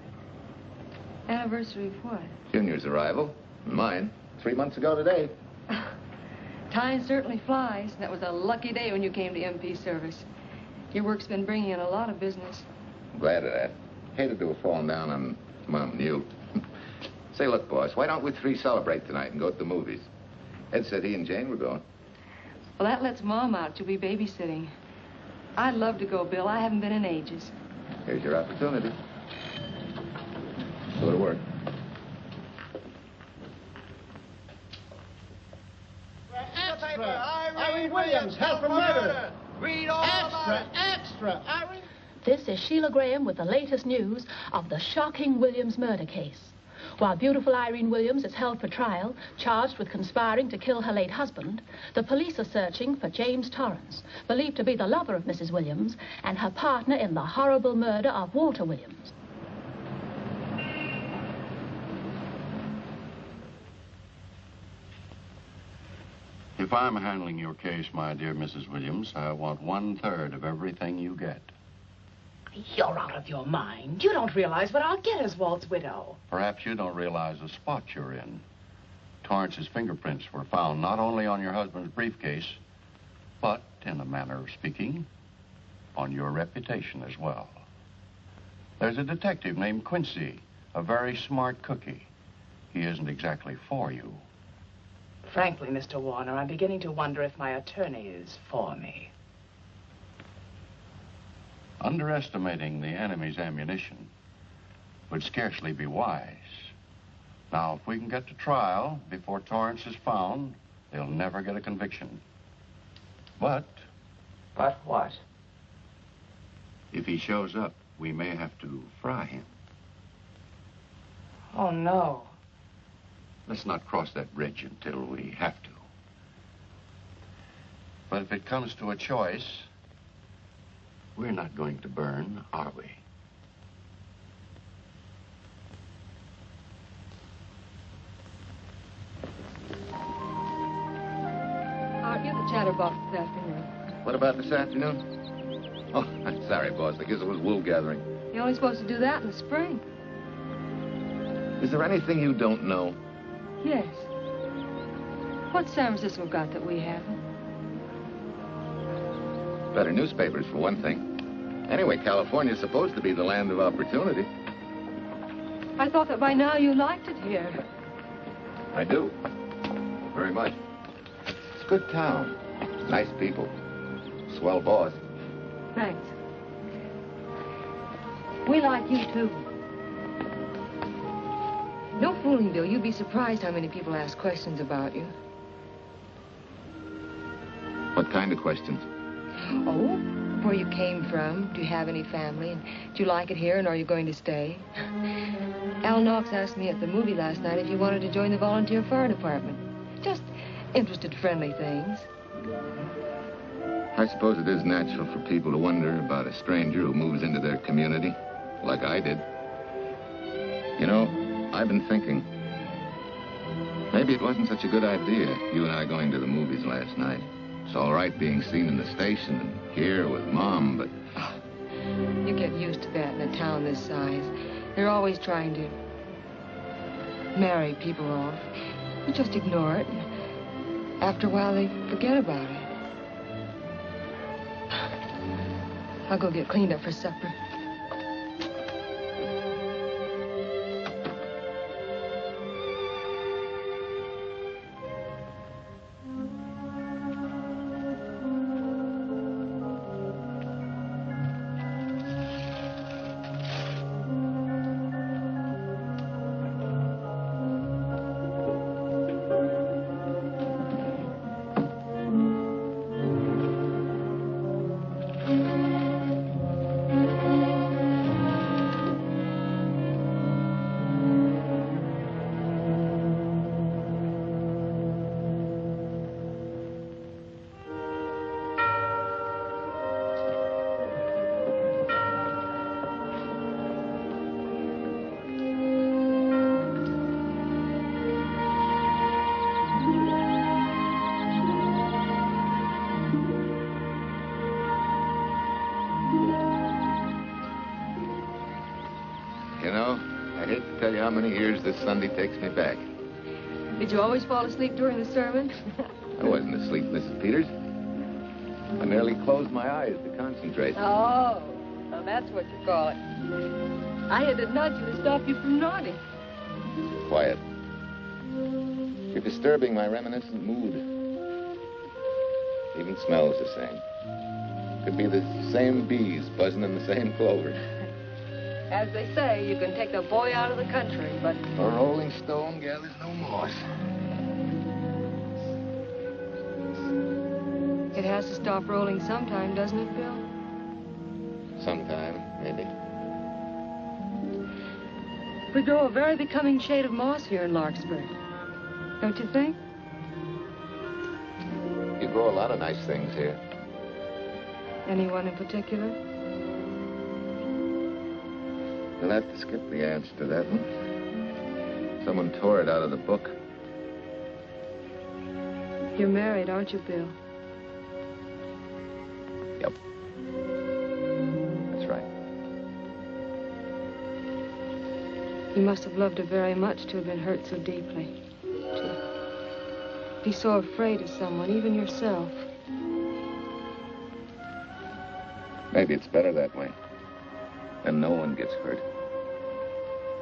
[SPEAKER 19] Anniversary of what?
[SPEAKER 4] Junior's arrival, and mine, 3 months ago today.
[SPEAKER 19] Time certainly flies. That was a lucky day when you came to MP service. Your work's been bringing in a lot of business.
[SPEAKER 4] I'm glad of that. Hated to have fallen down on Mom and you. Say, look, boss, why don't we three celebrate tonight and go to the movies? Ed said he and Jane were going.
[SPEAKER 19] Well, that lets Mom out. She'll be babysitting. I'd love to go, Bill. I haven't been in ages.
[SPEAKER 4] Here's your opportunity. Go to work.
[SPEAKER 12] Irene Williams, held for murder. Read all extra. Irene.
[SPEAKER 22] This is Sheila Graham with the latest news of the shocking Williams murder case. While beautiful Irene Williams is held for trial, charged with conspiring to kill her late husband, the police are searching for James Torrance, believed to be the lover of Mrs. Williams and her partner in the horrible murder of Walter Williams.
[SPEAKER 18] If I'm handling your case, my dear Mrs. Williams, I want 1/3 of everything you get.
[SPEAKER 8] You're out of your mind. You don't realize what I'll get as Walt's widow.
[SPEAKER 18] Perhaps you don't realize the spot you're in. Torrance's fingerprints were found not only on your husband's briefcase,
[SPEAKER 1] but, in a manner of speaking, on your reputation as well. There's a detective named Quincy, a very smart cookie. He isn't exactly for you.
[SPEAKER 8] Frankly, Mr. Warner, I'm beginning to wonder if my attorney is for me.
[SPEAKER 1] Underestimating the enemy's ammunition would scarcely be wise. Now, if we can get to trial before Torrance is found, they'll never get a conviction. But...
[SPEAKER 8] But what?
[SPEAKER 1] If he shows up, we may have to fry him.
[SPEAKER 8] Oh, no.
[SPEAKER 1] Let's not cross that bridge until we have to. But if it comes to a choice, we're not going to burn, are we?
[SPEAKER 19] Aren't you the chatterbox this afternoon?
[SPEAKER 4] What about this afternoon? Oh, I'm sorry, boss. I guess it was wool gathering.
[SPEAKER 19] You're only supposed to do that in the spring.
[SPEAKER 4] Is there anything you don't know?
[SPEAKER 19] Yes. What's San Francisco got that we haven't?
[SPEAKER 4] Better newspapers, for one thing. Anyway, California's supposed to be the land of opportunity.
[SPEAKER 19] I thought that by now you liked it here.
[SPEAKER 4] I do. Very much. It's a good town. Nice people. Swell boss.
[SPEAKER 19] Thanks. We like you, too. No fooling, Bill. You'd be surprised how many people ask questions about you.
[SPEAKER 4] What kind of questions?
[SPEAKER 19] Oh, where you came from. Do you have any family? And do you like it here, and are you going to stay? Al Knox asked me at the movie last night if you wanted to join the volunteer fire department. Just interested, friendly things.
[SPEAKER 4] I suppose it is natural for people to wonder about a stranger who moves into their community, like I did. You know, I've been thinking, maybe it wasn't such a good idea, you and I going to the movies last night. It's all right being seen in the station and here with Mom, but...
[SPEAKER 19] You get used to that in a town this size. They're always trying to marry people off. You just ignore it, and after a while they forget about it. I'll go get cleaned up for supper.
[SPEAKER 4] How many years this Sunday takes me back.
[SPEAKER 19] Did you always fall asleep during the sermon?
[SPEAKER 4] I wasn't asleep, Mrs. Peters. I merely closed my eyes to concentrate.
[SPEAKER 19] Oh, well, that's what you call it. I had to nudge you to stop you from nodding.
[SPEAKER 4] Quiet. You're disturbing my reminiscent mood. Even smells the same. Could be the same bees buzzing in the same clover.
[SPEAKER 19] As they say, you can take the boy out of the country, but...
[SPEAKER 4] A rolling stone gathers no moss.
[SPEAKER 19] It has to stop rolling sometime, doesn't it, Bill?
[SPEAKER 4] Sometime, maybe.
[SPEAKER 19] We grow a very becoming shade of moss here in Larkspur. Don't you think?
[SPEAKER 4] You grow a lot of nice things here.
[SPEAKER 19] Anyone in particular?
[SPEAKER 4] You'll have to skip the answer to that one. Someone tore it out of the book.
[SPEAKER 19] You're married, aren't you, Bill?
[SPEAKER 4] Yep. That's right.
[SPEAKER 19] You must have loved her very much to have been hurt so deeply. To be so afraid of someone, even yourself.
[SPEAKER 4] Maybe it's better that way. Then no one gets hurt.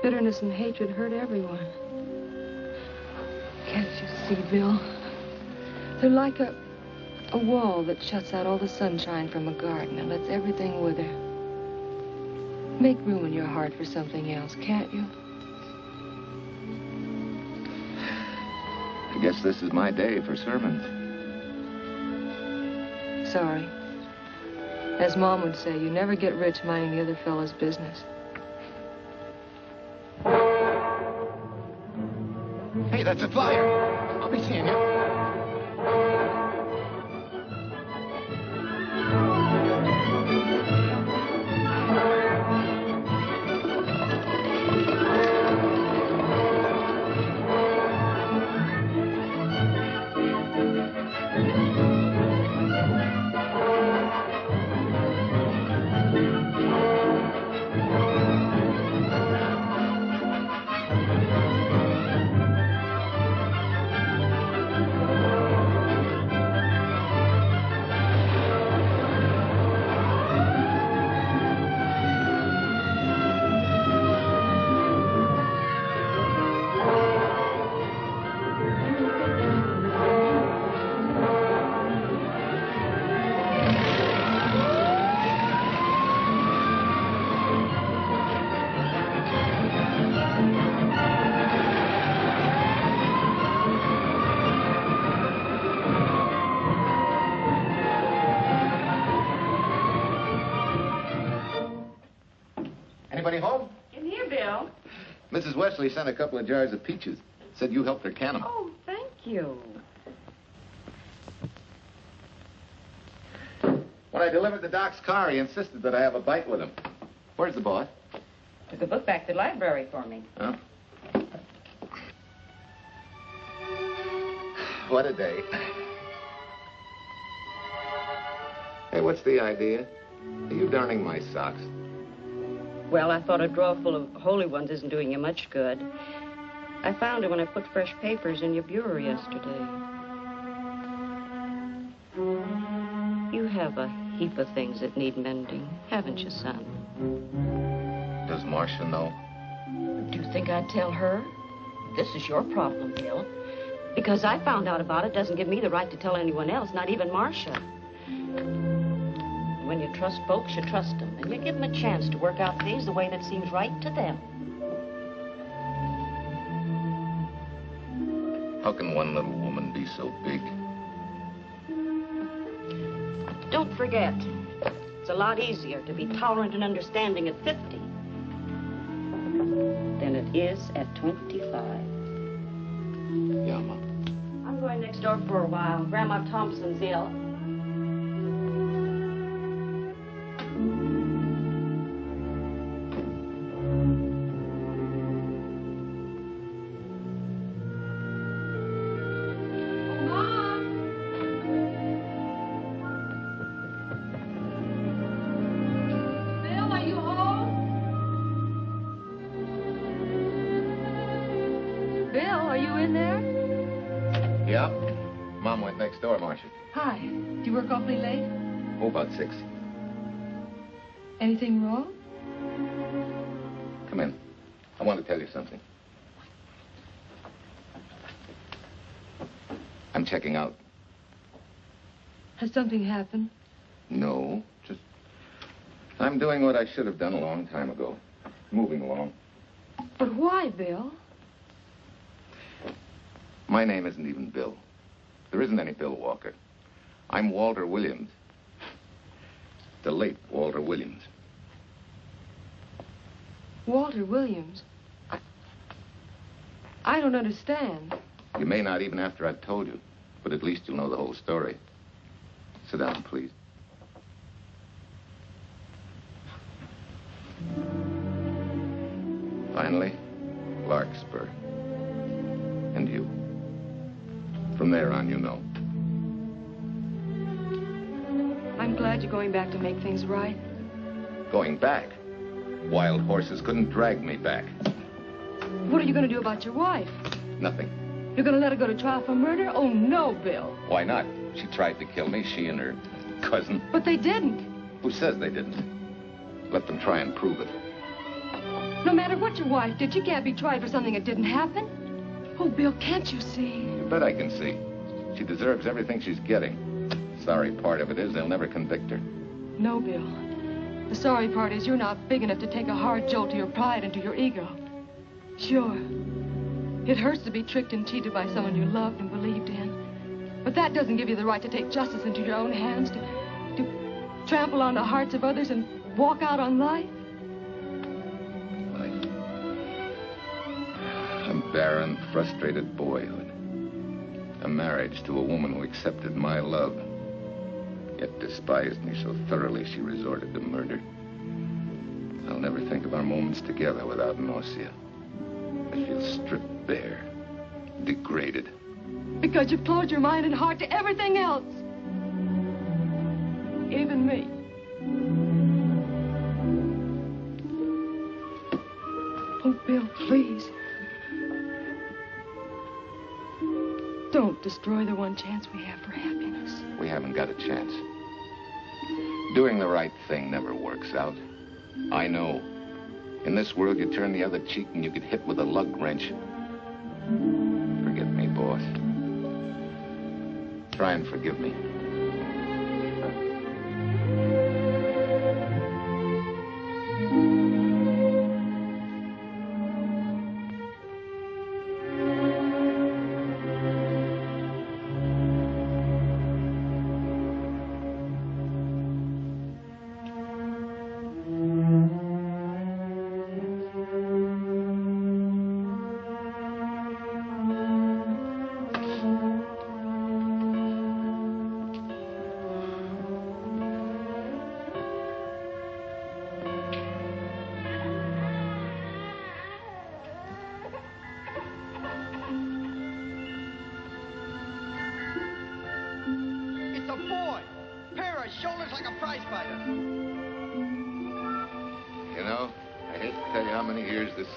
[SPEAKER 19] Bitterness and hatred hurt everyone. Can't you see, Bill? They're like a wall that shuts out all the sunshine from a garden and lets everything wither. Make room in your heart for something else, can't you?
[SPEAKER 4] I guess this is my day for sermons.
[SPEAKER 19] Sorry. As Mom would say, you never get rich minding the other fellow's business.
[SPEAKER 4] Hey, that's a flyer. I'll be seeing you. Anybody home?
[SPEAKER 8] In here, Bill.
[SPEAKER 4] Mrs. Wesley sent a couple of jars of peaches. Said you helped her can them.
[SPEAKER 8] Oh, thank you.
[SPEAKER 4] When I delivered the doc's car, he insisted that I have a bite with him. Where's the boss?
[SPEAKER 8] Took a book back to the library for me.
[SPEAKER 4] Huh? What a day. Hey, what's the idea? Are you darning my socks?
[SPEAKER 20] Well, I thought a drawer full of holy ones isn't doing you much good. I found it when I put fresh papers in your bureau yesterday. You have a heap of things that need mending, haven't you, son?
[SPEAKER 4] Does Marcia know?
[SPEAKER 20] Do you think I'd tell her? This is your problem, Bill. Because I found out about it doesn't give me the right to tell anyone else, not even Marcia. When you trust folks, you trust them. And you give them a chance to work out things the way that seems right to them.
[SPEAKER 4] How can one little woman be so big?
[SPEAKER 20] Don't forget, it's a lot easier to be tolerant and understanding at 50 than it is at 25.
[SPEAKER 4] Yeah, Mom.
[SPEAKER 20] I'm going next door for a while. Grandma Thompson's ill.
[SPEAKER 4] Door, Marcia.
[SPEAKER 19] Hi. Do you work awfully late?
[SPEAKER 4] Oh, about 6.
[SPEAKER 19] Anything wrong?
[SPEAKER 4] Come in. I want to tell you something. I'm checking out.
[SPEAKER 19] Has something happened?
[SPEAKER 4] No, just... I'm doing what I should have done a long time ago. Moving along.
[SPEAKER 19] But why, Bill?
[SPEAKER 4] My name isn't even Bill. There isn't any Bill Walker. I'm Walter Williams. The late Walter Williams.
[SPEAKER 19] Walter Williams? I don't understand.
[SPEAKER 4] You may not even after I've told you, but at least you'll know the whole story. Sit down, please. Finally, Larkspur. And you. From there on, you know.
[SPEAKER 19] I'm glad you're going back to make things right.
[SPEAKER 4] Going back? Wild horses couldn't drag me back.
[SPEAKER 19] What are you going to do about your wife?
[SPEAKER 4] Nothing.
[SPEAKER 19] You're going to let her go to trial for murder? Oh, no, Bill.
[SPEAKER 4] Why not? She tried to kill me, she and her cousin.
[SPEAKER 19] But they didn't.
[SPEAKER 4] Who says they didn't? Let them try and prove it.
[SPEAKER 19] No matter what your wife did, she can't be tried for something that didn't happen. Oh, Bill, can't you see?
[SPEAKER 4] You bet I can see. She deserves everything she's getting. Sorry part of it is they'll never convict her.
[SPEAKER 19] No, Bill. The sorry part is you're not big enough to take a hard jolt to your pride and to your ego. Sure. It hurts to be tricked and cheated by someone you loved and believed in. But that doesn't give you the right to take justice into your own hands, to trample on the hearts of others and walk out on life.
[SPEAKER 4] A barren, frustrated boyhood. A marriage to a woman who accepted my love, yet despised me so thoroughly she resorted to murder. I'll never think of our moments together without nausea. I feel stripped bare, degraded.
[SPEAKER 19] Because you've closed your mind and heart to everything else. Even me. Oh, Bill, please. Don't destroy the one chance we have for happiness.
[SPEAKER 4] We haven't got a chance. Doing the right thing never works out. I know. In this world, you turn the other cheek and you get hit with a lug wrench. Forget me, boss. Try and forgive me.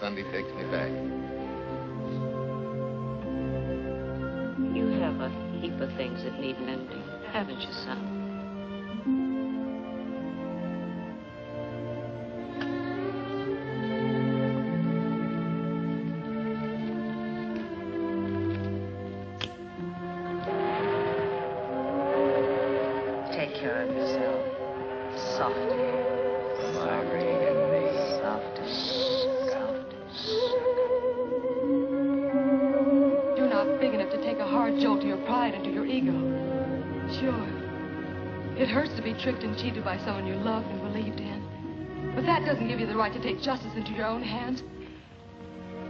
[SPEAKER 4] Sunday takes me back.
[SPEAKER 20] You have a heap of things that need mending, haven't you, son? Take care of yourself. Softly.
[SPEAKER 19] Jolt to your pride and to your ego. Sure. It hurts to be tricked and cheated by someone you loved and believed in. But that doesn't give you the right to take justice into your own hands.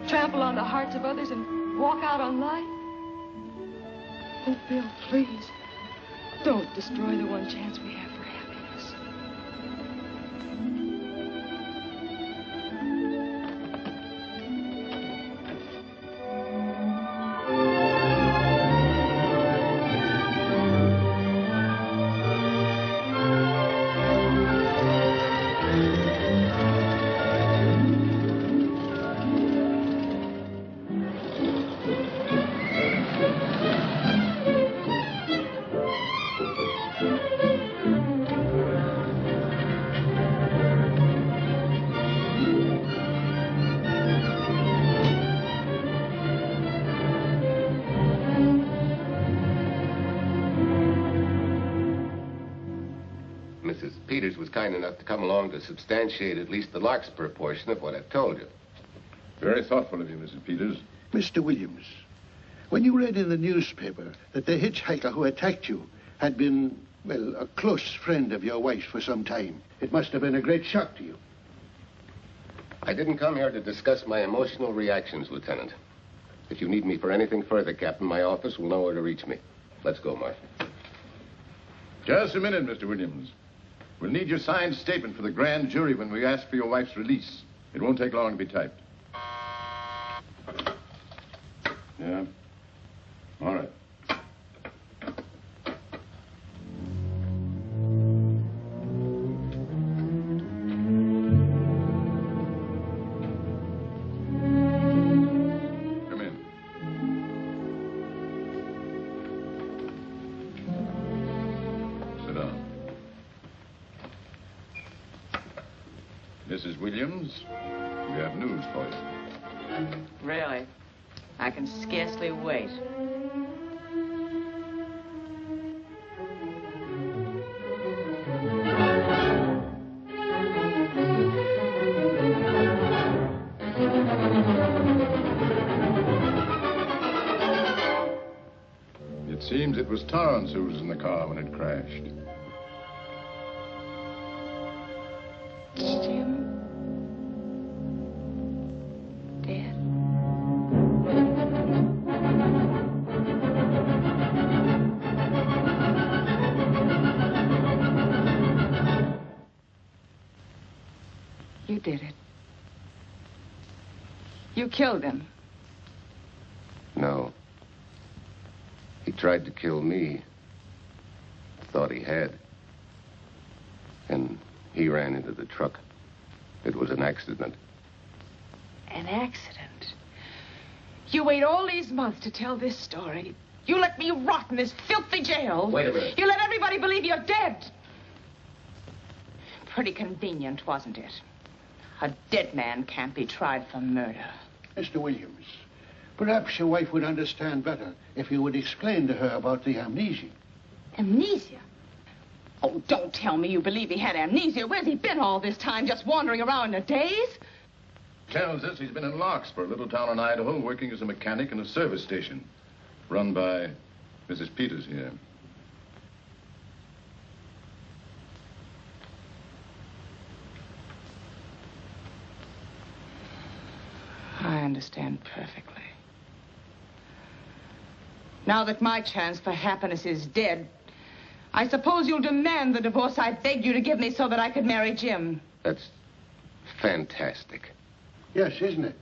[SPEAKER 19] Trample on the hearts of others and walk out on life. Oh, Bill, please. Don't destroy the one chance we have for happiness.
[SPEAKER 9] Kind enough to come along to substantiate at least the Larkspur portion of what I've told you.
[SPEAKER 16] Very thoughtful of you, Mrs. Peters.
[SPEAKER 12] Mr. Williams, when you read in the newspaper that the hitchhiker who attacked you had been, well, a close friend of your wife's for some time, it must have been a great shock to you.
[SPEAKER 9] I didn't come here to discuss my emotional reactions, Lieutenant. If you need me for anything further, Captain, my office will know where to reach me. Let's go, Marshal.
[SPEAKER 16] Just a minute, Mr. Williams. We'll need your signed statement for the grand jury when we ask for your wife's release. It won't take long to be typed. Yeah? All right. Come in. Sit down. Mrs. Williams, we have news for you.
[SPEAKER 8] Really? I can scarcely wait.
[SPEAKER 16] It seems it was Torrance who was in the car when it crashed.
[SPEAKER 8] Jim? Dead? You did it. You killed him.
[SPEAKER 9] No. He tried to kill me. Thought he had. And he ran into the truck. It was an accident.
[SPEAKER 8] An accident? You wait all these months to tell this story. You let me rot in this filthy jail.
[SPEAKER 9] Wait a minute.
[SPEAKER 8] You let everybody believe you're dead. Pretty convenient, wasn't it? A dead man can't be tried for murder.
[SPEAKER 12] Mr. Williams, perhaps your wife would understand better if you would explain to her about the amnesia.
[SPEAKER 8] Amnesia? Oh, don't tell me you believe he had amnesia. Where's he been all this time, just wandering around in a daze?
[SPEAKER 16] Tells us he's been in Larkspur, a little town in Idaho, working as a mechanic in a service station. Run by Mrs. Peters here.
[SPEAKER 8] I understand perfectly. Now that my chance for happiness is dead, I suppose you'll demand the divorce I begged you to give me so that I could marry Jim.
[SPEAKER 9] That's fantastic.
[SPEAKER 12] Yes, isn't it?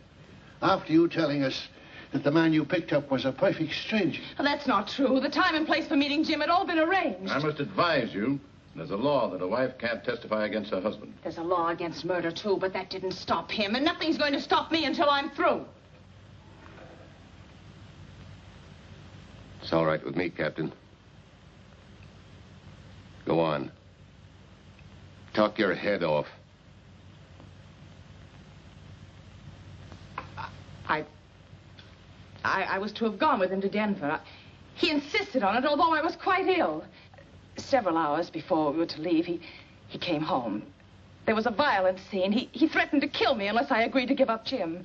[SPEAKER 12] After you telling us that the man you picked up was a perfect stranger.
[SPEAKER 8] Well, that's not true. The time and place for meeting Jim had all been arranged.
[SPEAKER 16] I must advise you, there's a law that a wife can't testify against her husband.
[SPEAKER 8] There's a law against murder, too, but that didn't stop him, and nothing's going to stop me until I'm through.
[SPEAKER 9] It's all right with me, Captain. Go on. Talk your head off.
[SPEAKER 8] I was to have gone with him to Denver. He insisted on it, although I was quite ill. Several hours before we were to leave, he came home. There was a violent scene. He threatened to kill me unless I agreed to give up Jim.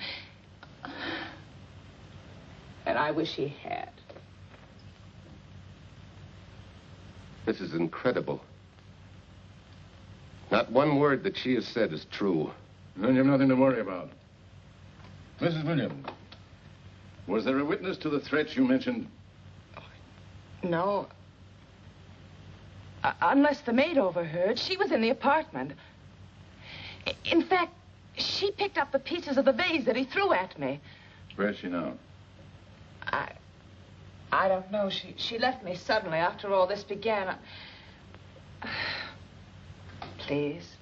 [SPEAKER 8] And I wish he had.
[SPEAKER 9] This is incredible. Not one word that she has said is true.
[SPEAKER 16] Then you have nothing to worry about. Mrs. Williams, was there a witness to the threats you mentioned?
[SPEAKER 8] No. Unless the maid overheard. She was in the apartment. In fact, she picked up the pieces of the vase that he threw at me.
[SPEAKER 16] Where's she now?
[SPEAKER 8] I don't know. She left me suddenly after all this began. Please,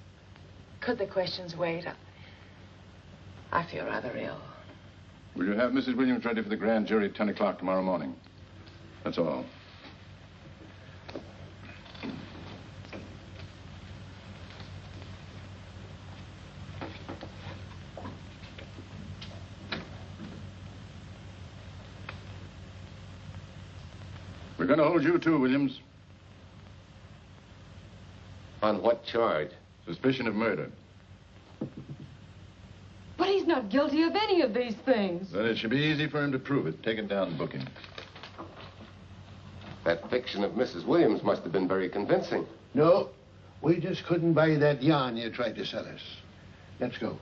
[SPEAKER 8] could the questions wait? I feel rather ill.
[SPEAKER 16] Will you have Mrs. Williams ready for the grand jury at 10 o'clock tomorrow morning? That's all. We're going to hold you too, Williams.
[SPEAKER 9] On what charge?
[SPEAKER 16] Suspicion of murder.
[SPEAKER 19] But he's not guilty of any of these things.
[SPEAKER 16] Then it should be easy for him to prove it. Take it down and book him.
[SPEAKER 9] That fiction of Mrs. Williams must have been very convincing.
[SPEAKER 12] No, we just couldn't buy that yarn you tried to sell us. Let's go.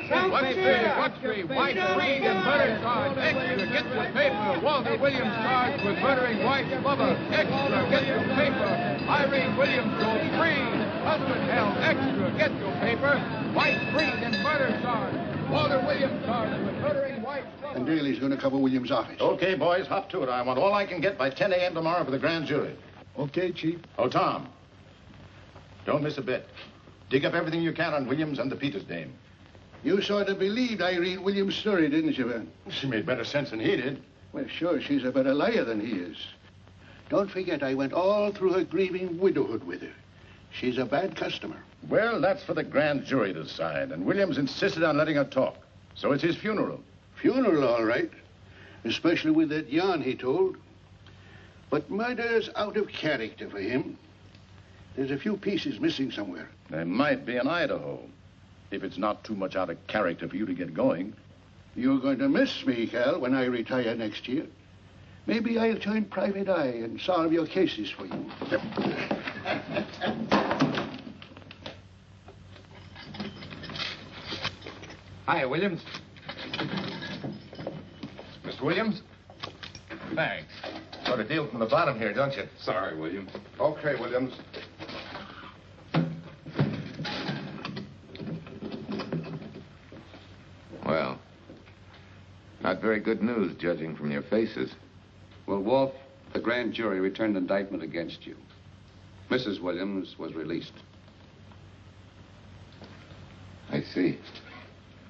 [SPEAKER 5] What's the White, Reed, and murder charge? Extra, get your paper. Walter Williams charged with murdering White's lover. Extra, get your paper. Irene Williams goes free. Husband held. Extra, get your paper. White, Reed, and murder charge. Walter Williams charged with murdering White's lover.
[SPEAKER 12] And Daly's going to cover Williams' office.
[SPEAKER 16] Okay, boys, hop to it. I want all I can get by 10 a.m. tomorrow for the grand jury.
[SPEAKER 12] Okay, Chief.
[SPEAKER 16] Oh, Tom, don't miss a bit. Dig up everything you can on Williams and the Peters dame.
[SPEAKER 12] You sort of believed Irene Williams' story, didn't you, Vernon?
[SPEAKER 16] She made better sense than he did.
[SPEAKER 12] Well, sure, she's a better liar than he is. Don't forget, I went all through her grieving widowhood with her. She's a bad customer.
[SPEAKER 16] Well, that's for the grand jury to decide, and Williams insisted on letting her talk. So it's his funeral.
[SPEAKER 12] Funeral, all right. Especially with that yarn he told. But murder's out of character for him. There's a few pieces missing somewhere.
[SPEAKER 16] There might be in Idaho, if it's not too much out of character for you to get going.
[SPEAKER 12] You're going to miss me, Cal, when I retire next year. Maybe I'll join Private Eye and solve your cases for you.
[SPEAKER 6] Hi, Williams. Mr. Williams? Thanks. Got a deal from the bottom here, don't you?
[SPEAKER 9] Sorry, Williams.
[SPEAKER 16] Okay, Williams.
[SPEAKER 9] Well, not very good news, judging from your faces.
[SPEAKER 18] Well, Wolf, the grand jury returned indictment against you. Mrs. Williams was released.
[SPEAKER 9] I see.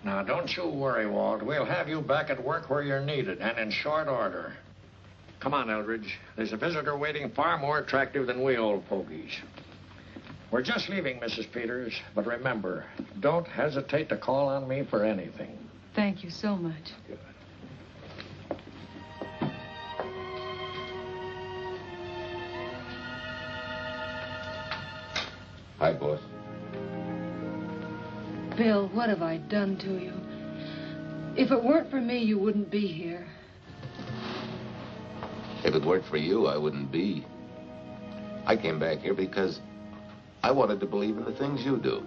[SPEAKER 2] Now, don't you worry, Walt. We'll have you back at work where you're needed, and in short order. Come on, Eldredge. There's a visitor waiting far more attractive than we old fogies. We're just leaving, Mrs. Peters, but remember, don't hesitate to call on me for anything.
[SPEAKER 19] Thank you so much.
[SPEAKER 9] Good. Hi, boss.
[SPEAKER 19] Bill, what have I done to you? If it weren't for me, you wouldn't be here.
[SPEAKER 9] If it weren't for you, I wouldn't be. I came back here because I wanted to believe in the things you do.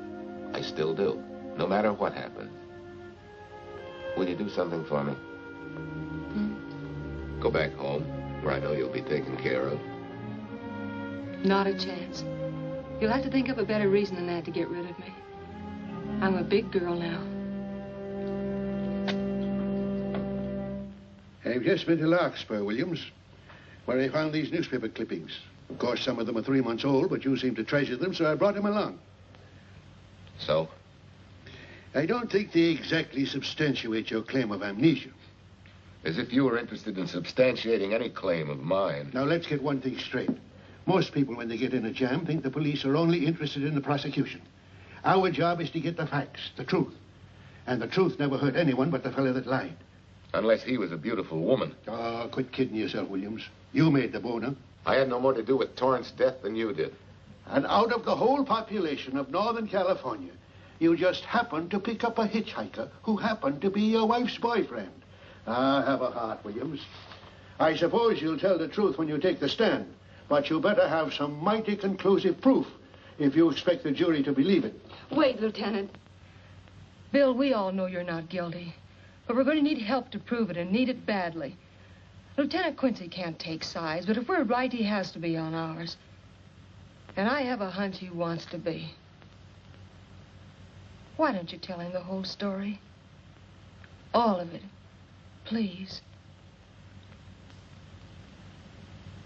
[SPEAKER 9] I still do, no matter what happened. Will you do something for me? Go back home, where I know you'll be taken care of.
[SPEAKER 19] Not a chance. You'll have to think up a better reason than that to get rid of me. I'm a big girl now.
[SPEAKER 12] I've just been to Larkspur, Williams, where I found these newspaper clippings. Of course, some of them are 3 months old, but you seem to treasure them, so I brought them along.
[SPEAKER 9] So?
[SPEAKER 12] I don't think they exactly substantiate your claim of amnesia.
[SPEAKER 9] As if you were interested in substantiating any claim of mine.
[SPEAKER 12] Now, let's get one thing straight. Most people, when they get in a jam, think the police are only interested in the prosecution. Our job is to get the facts, the truth. And the truth never hurt anyone but the fellow that lied.
[SPEAKER 9] Unless he was a beautiful woman.
[SPEAKER 12] Oh, quit kidding yourself, Williams. You made the boner.
[SPEAKER 9] I had no more to do with Torrance's death than you did.
[SPEAKER 12] And out of the whole population of Northern California, you just happened to pick up a hitchhiker who happened to be your wife's boyfriend. Ah, have a heart, Williams. I suppose you'll tell the truth when you take the stand, but you better have some mighty conclusive proof if you expect the jury to believe it.
[SPEAKER 19] Wait, Lieutenant. Bill, we all know you're not guilty, but we're going to need help to prove it, and need it badly. Lieutenant Quincy can't take sides, but if we're right, he has to be on ours. And I have a hunch he wants to be. Why don't you tell him the whole story? All of it. Please.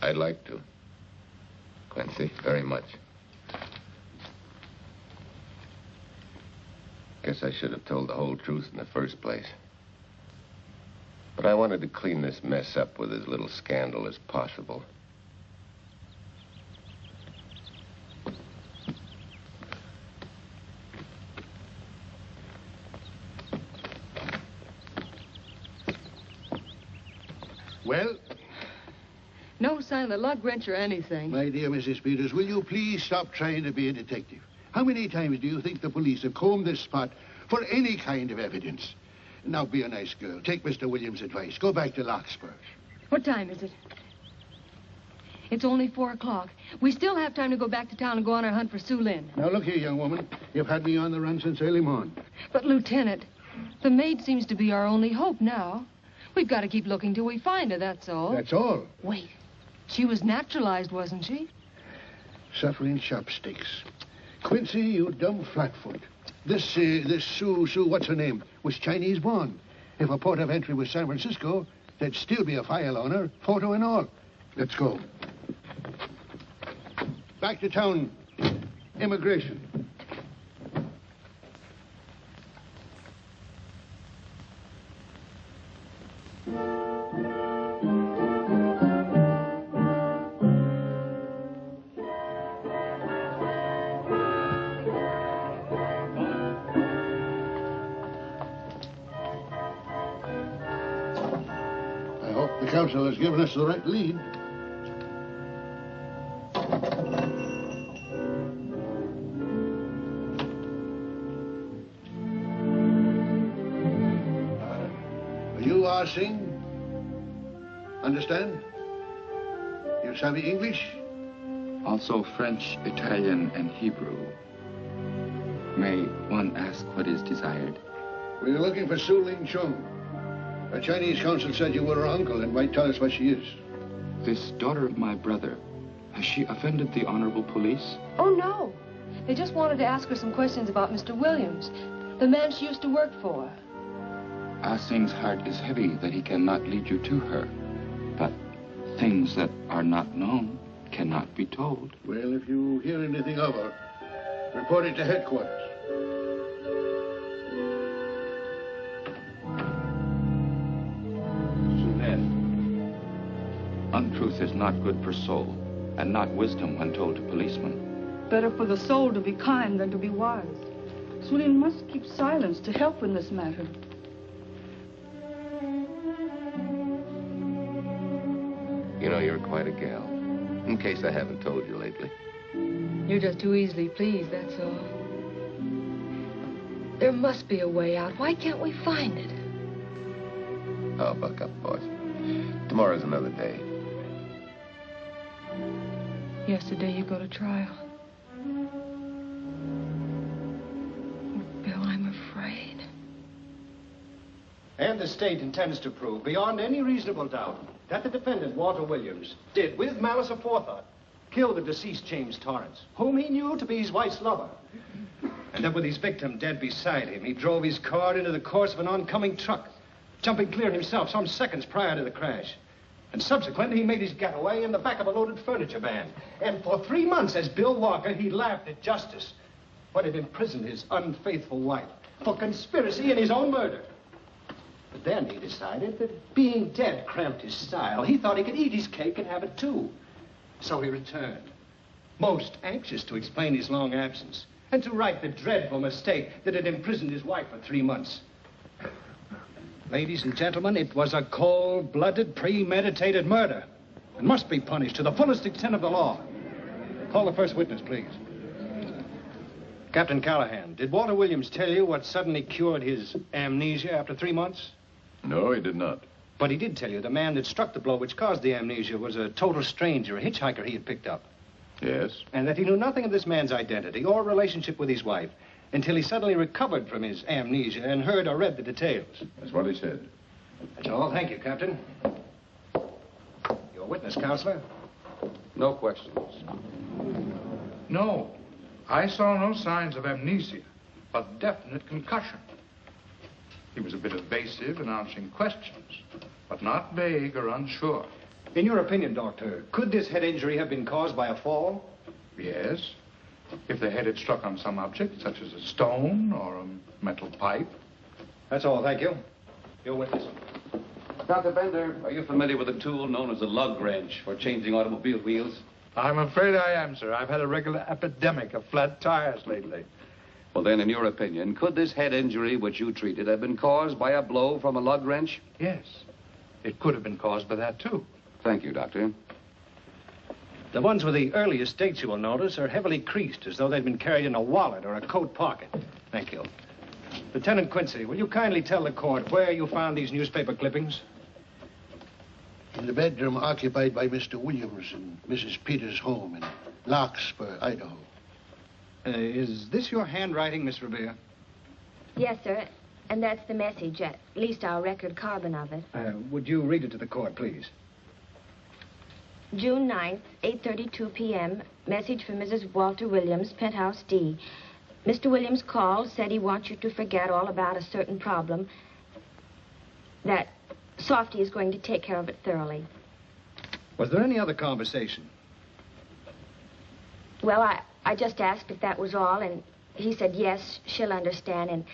[SPEAKER 9] I'd like to. Quincy, very much. Guess I should have told the whole truth in the first place. But I wanted to clean this mess up with as little scandal as possible.
[SPEAKER 12] Well?
[SPEAKER 19] No sign of the lug wrench or anything.
[SPEAKER 12] My dear Mrs. Peters, will you please stop trying to be a detective? How many times do you think the police have combed this spot for any kind of evidence? Now, be a nice girl. Take Mr. Williams' advice. Go back to Larkspur.
[SPEAKER 19] What time is it? It's only 4 o'clock. We still have time to go back to town and go on our hunt for Su Lin.
[SPEAKER 12] Now, look here, young woman. You've had me on the run since early morning.
[SPEAKER 19] But, Lieutenant, the maid seems to be our only hope now. We've got to keep looking till we find her, that's all.
[SPEAKER 12] That's all?
[SPEAKER 19] Wait. She was naturalized, wasn't she?
[SPEAKER 12] Suffering chopsticks. Quincy, you dumb flatfoot. This Sue, what's her name, was Chinese born. If her port of entry was San Francisco, there'd still be a file on her, photo and all. Let's go. Back to town. Immigration. counsel has given us the right lead. You Ah Sing? Understand? You savvy English?
[SPEAKER 7] Also French, Italian, and Hebrew. May one ask what is desired?
[SPEAKER 12] We're looking for Su Lin Chung. A Chinese consul said you were her uncle and might tell us what she is.
[SPEAKER 7] This daughter of my brother, has she offended the honorable police?
[SPEAKER 19] Oh, no. They just wanted to ask her some questions about Mr. Williams, the man she used to work for.
[SPEAKER 7] Ah Sing's heart is heavy that he cannot lead you to her. But things that are not known cannot be told.
[SPEAKER 12] Well, if you hear anything of her, report it to headquarters.
[SPEAKER 7] Untruth is not good for soul, and not wisdom when told to policemen.
[SPEAKER 15] Better for the soul to be kind than to be wise. Su Lin must keep silence to help in this matter.
[SPEAKER 9] You know, you're quite a gal. In case I haven't told you lately.
[SPEAKER 19] You're just too easily pleased, that's all. There must be a way out. Why can't we find it?
[SPEAKER 9] Oh, buck up, boys. Tomorrow's another day.
[SPEAKER 19] Yesterday you go to trial. Oh, Bill, I'm afraid.
[SPEAKER 23] And the state intends to prove, beyond any reasonable doubt, that the defendant, Walter Williams, did, with malice aforethought, kill the deceased James Torrance, whom he knew to be his wife's lover. And that with his victim dead beside him, he drove his car into the course of an oncoming truck, jumping clear himself some seconds prior to the crash. And subsequently, he made his getaway in the back of a loaded furniture van. And for 3 months, as Bill Walker, he laughed at justice when it imprisoned his unfaithful wife for conspiracy in his own murder. But then he decided that being dead cramped his style. He thought he could eat his cake and have it too. So he returned, most anxious to explain his long absence and to right the dreadful mistake that had imprisoned his wife for 3 months. Ladies and gentlemen, it was a cold-blooded, premeditated murder and must be punished to the fullest extent of the law. Call the first witness, please. Captain Callahan, did Walter Williams tell you what suddenly cured his amnesia after 3 months?
[SPEAKER 6] No, he did not.
[SPEAKER 23] But he did tell you the man that struck the blow which caused the amnesia was a total stranger, a hitchhiker he had picked up.
[SPEAKER 6] Yes.
[SPEAKER 23] And that he knew nothing of this man's identity or relationship with his wife until he suddenly recovered from his amnesia and heard or read the details.
[SPEAKER 6] That's what he said.
[SPEAKER 23] That's all. Thank you, Captain. Your witness, Counselor.
[SPEAKER 9] No questions.
[SPEAKER 5] No. I saw no signs of amnesia, but definite concussion. He was a bit evasive in answering questions, but not vague or unsure.
[SPEAKER 23] In your opinion, Doctor, could this head injury have been caused by a fall?
[SPEAKER 5] Yes. If the head had struck on some object, such as a stone or a metal pipe.
[SPEAKER 23] That's all, thank you. Your witness.
[SPEAKER 24] Dr. Bender, are you familiar with a tool known as a lug wrench for changing automobile wheels?
[SPEAKER 5] I'm afraid I am, sir. I've had a regular epidemic of flat tires lately.
[SPEAKER 24] Well, then, in your opinion, could this head injury which you treated have been caused by a blow from a lug wrench?
[SPEAKER 5] Yes. It could have been caused by that, too.
[SPEAKER 24] Thank you, Doctor.
[SPEAKER 23] The ones with the earliest dates, you will notice, are heavily creased, as though they'd been carried in a wallet or a coat pocket. Thank you. Lieutenant Quincy, will you kindly tell the court where you found these newspaper clippings?
[SPEAKER 12] In the bedroom occupied by Mr. Williams and Mrs. Peters' home in Larkspur, Idaho.
[SPEAKER 23] Is this your handwriting, Miss Revere?
[SPEAKER 11] Yes, sir. And that's the message, at least our record carbon of it.
[SPEAKER 23] Would you read it to the court, please?
[SPEAKER 11] June 9th, 8:32 p.m. Message for Mrs. Walter Williams, Penthouse D. Mr. Williams called, said he wants you to forget all about a certain problem, that Softy is going to take care of it thoroughly.
[SPEAKER 23] Was there any other conversation?
[SPEAKER 11] Well, I just asked if that was all, and he said yes, she'll understand,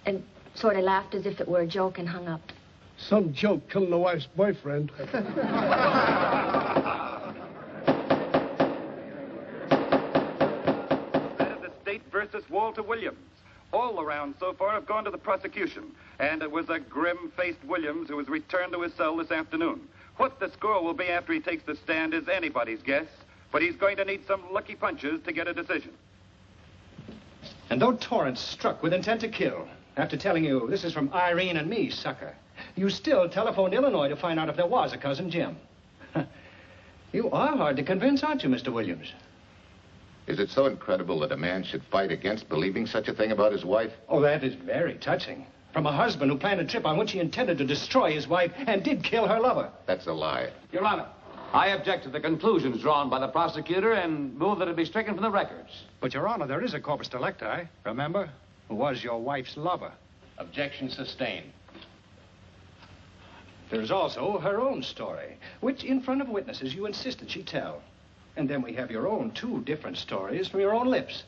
[SPEAKER 11] and sort of laughed as if it were a joke and hung up.
[SPEAKER 12] Some joke killing the wife's boyfriend.
[SPEAKER 25] That is the state versus Walter Williams. All the rounds so far have gone to the prosecution.
[SPEAKER 10] And it was a grim-faced Williams who was returned to his cell this afternoon. What the score will be after he takes the stand is anybody's guess, but he's going to need some lucky punches to get a decision.
[SPEAKER 23] And though Torrance struck with intent to kill, after telling you this is from Irene and me, sucker, you still telephoned Illinois to find out if there was a cousin Jim. You are hard to convince, aren't you, Mr. Williams?
[SPEAKER 4] Is it so incredible that a man should fight against believing such a thing about his wife?
[SPEAKER 23] Oh, that is very touching. From a husband who planned a trip on which he intended to destroy his wife and did kill her lover.
[SPEAKER 4] That's a lie.
[SPEAKER 24] Your Honor, I object to the conclusions drawn by the prosecutor and move that it be stricken from the records.
[SPEAKER 23] But, Your Honor, there is a corpus delicti, remember, who was your wife's lover.
[SPEAKER 13] Objection sustained.
[SPEAKER 23] There's also her own story, which in front of witnesses you insisted she tell. And then we have your own two different stories from your own lips.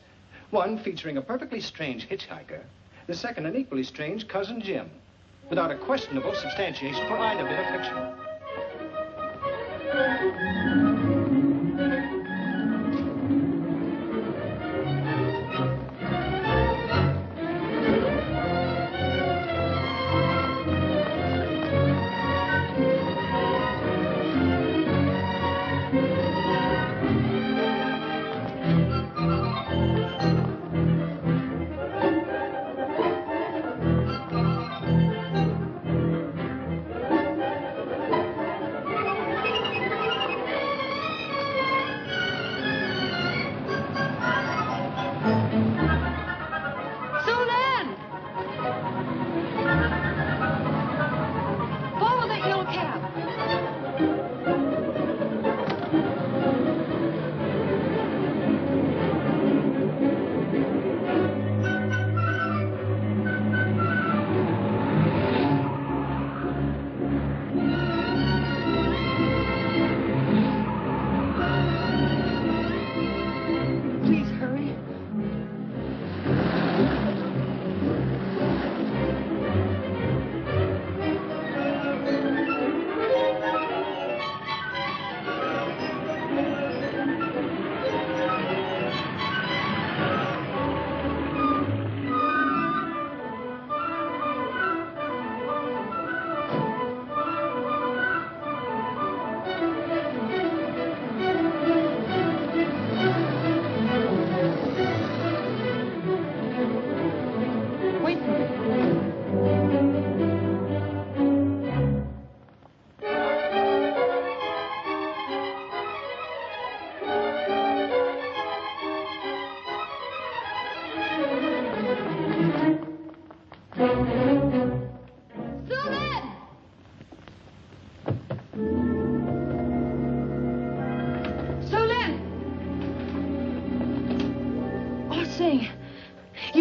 [SPEAKER 23] One featuring a perfectly strange hitchhiker, the second an equally strange cousin Jim, without a questionable substantiation for either bit of fiction.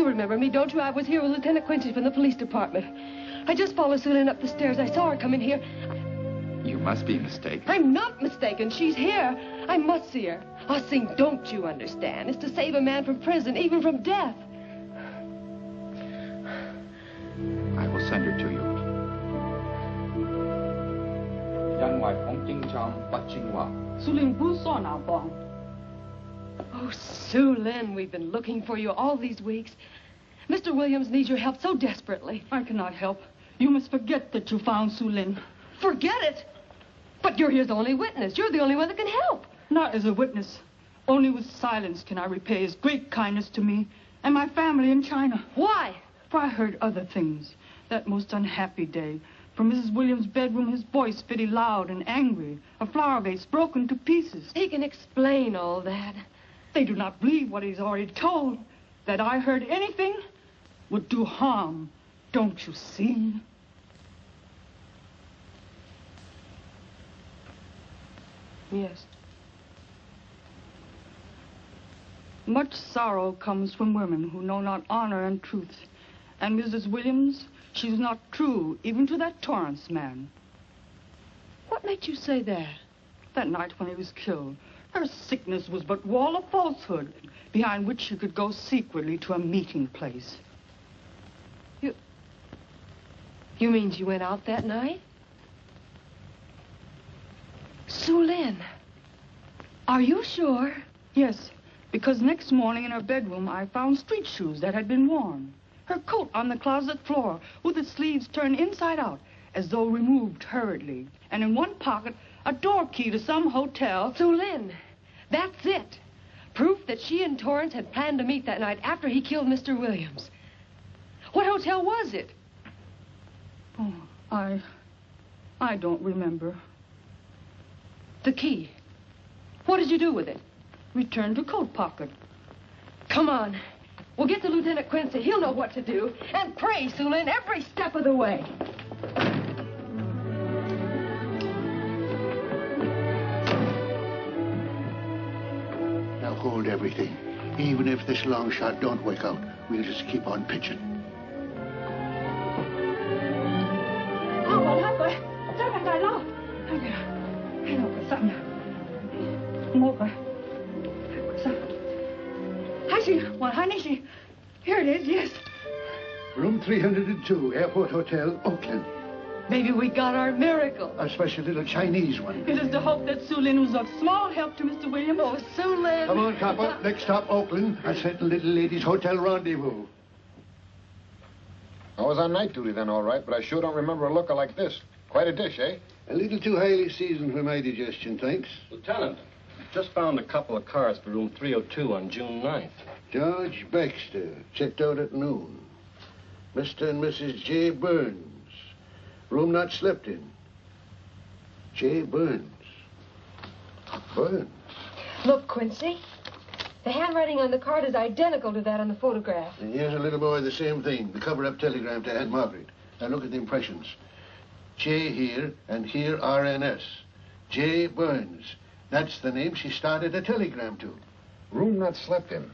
[SPEAKER 19] Remember me, don't you? I was here with Lieutenant Quincy from the police department. I just followed Su Lin up the stairs. I saw her come in here.
[SPEAKER 7] You must be mistaken.
[SPEAKER 19] I'm not mistaken. She's here. I must see her. Ah Sing, don't you understand? It's to save a man from prison, even from death.
[SPEAKER 7] I will send her to you.
[SPEAKER 15] Su Lin不算老帮.
[SPEAKER 19] Oh, Su Lin, we've been looking for you all these weeks. Mr. Williams needs your help so desperately.
[SPEAKER 15] I cannot help. You must forget that you found Su Lin.
[SPEAKER 19] Forget it? But you're his only witness. You're the only one that can help.
[SPEAKER 15] Not as a witness. Only with silence can I repay his great kindness to me and my family in China.
[SPEAKER 19] Why?
[SPEAKER 15] For I heard other things. That most unhappy day. From Mrs. Williams' bedroom, his voice very loud and angry. A flower vase broken to pieces.
[SPEAKER 19] He can explain all that.
[SPEAKER 15] They do not believe what he's already told. That I heard anything would do harm. Don't you see?
[SPEAKER 19] Yes.
[SPEAKER 15] Much sorrow comes from women who know not honor and truth. And Mrs. Williams, she was not true even to that Torrance man.
[SPEAKER 19] What made you say that?
[SPEAKER 15] That night when he was killed. Her sickness was but wall of falsehood, behind which she could go secretly to a meeting place.
[SPEAKER 19] You mean she went out that night? Su Lin, are you sure?
[SPEAKER 15] Yes, because next morning in her bedroom I found street shoes that had been worn. Her coat on the closet floor, with its sleeves turned inside out, as though removed hurriedly. And in one pocket, a door key to some hotel.
[SPEAKER 19] Su Lin, that's it. Proof that she and Torrance had planned to meet that night after he killed Mr. Williams. What hotel was it?
[SPEAKER 15] Oh, I don't remember.
[SPEAKER 19] The key. What did you do with it?
[SPEAKER 15] Returned to coat pocket.
[SPEAKER 19] Come on. We'll get to Lieutenant Quincy. He'll know what to do. And pray, Su Lin, every step of the way.
[SPEAKER 12] Now hold everything. Even if this long shot don't work out, we'll just keep on pitching.
[SPEAKER 15] Here it is, yes.
[SPEAKER 12] Room 302, Airport Hotel, Oakland.
[SPEAKER 19] Maybe we got our miracle.
[SPEAKER 12] A special little Chinese one.
[SPEAKER 15] It is to hope that Su Lin was of small help to Mr. Williams.
[SPEAKER 19] Oh, Su Lin.
[SPEAKER 12] Come on, copper. Next stop, Oakland. I set the little lady's hotel rendezvous.
[SPEAKER 6] I was on night duty then, all right, but I sure don't remember a looker like this. Quite a dish, eh?
[SPEAKER 12] A little too highly seasoned for my digestion, thanks.
[SPEAKER 23] Lieutenant, just found a couple of cars for room 302 on June 9th.
[SPEAKER 12] George Baxter, checked out at noon. Mr. and Mrs. J. Burns. Room not slept in. J. Burns. Burns.
[SPEAKER 19] Look, Quincy. The handwriting on the card is identical to that on the photograph.
[SPEAKER 12] And here's a little boy, the same thing. The cover-up telegram to Aunt Margaret. Now look at the impressions. J here, and here RNS. J. Burns. That's the name she started a telegram to.
[SPEAKER 6] Room not slept in.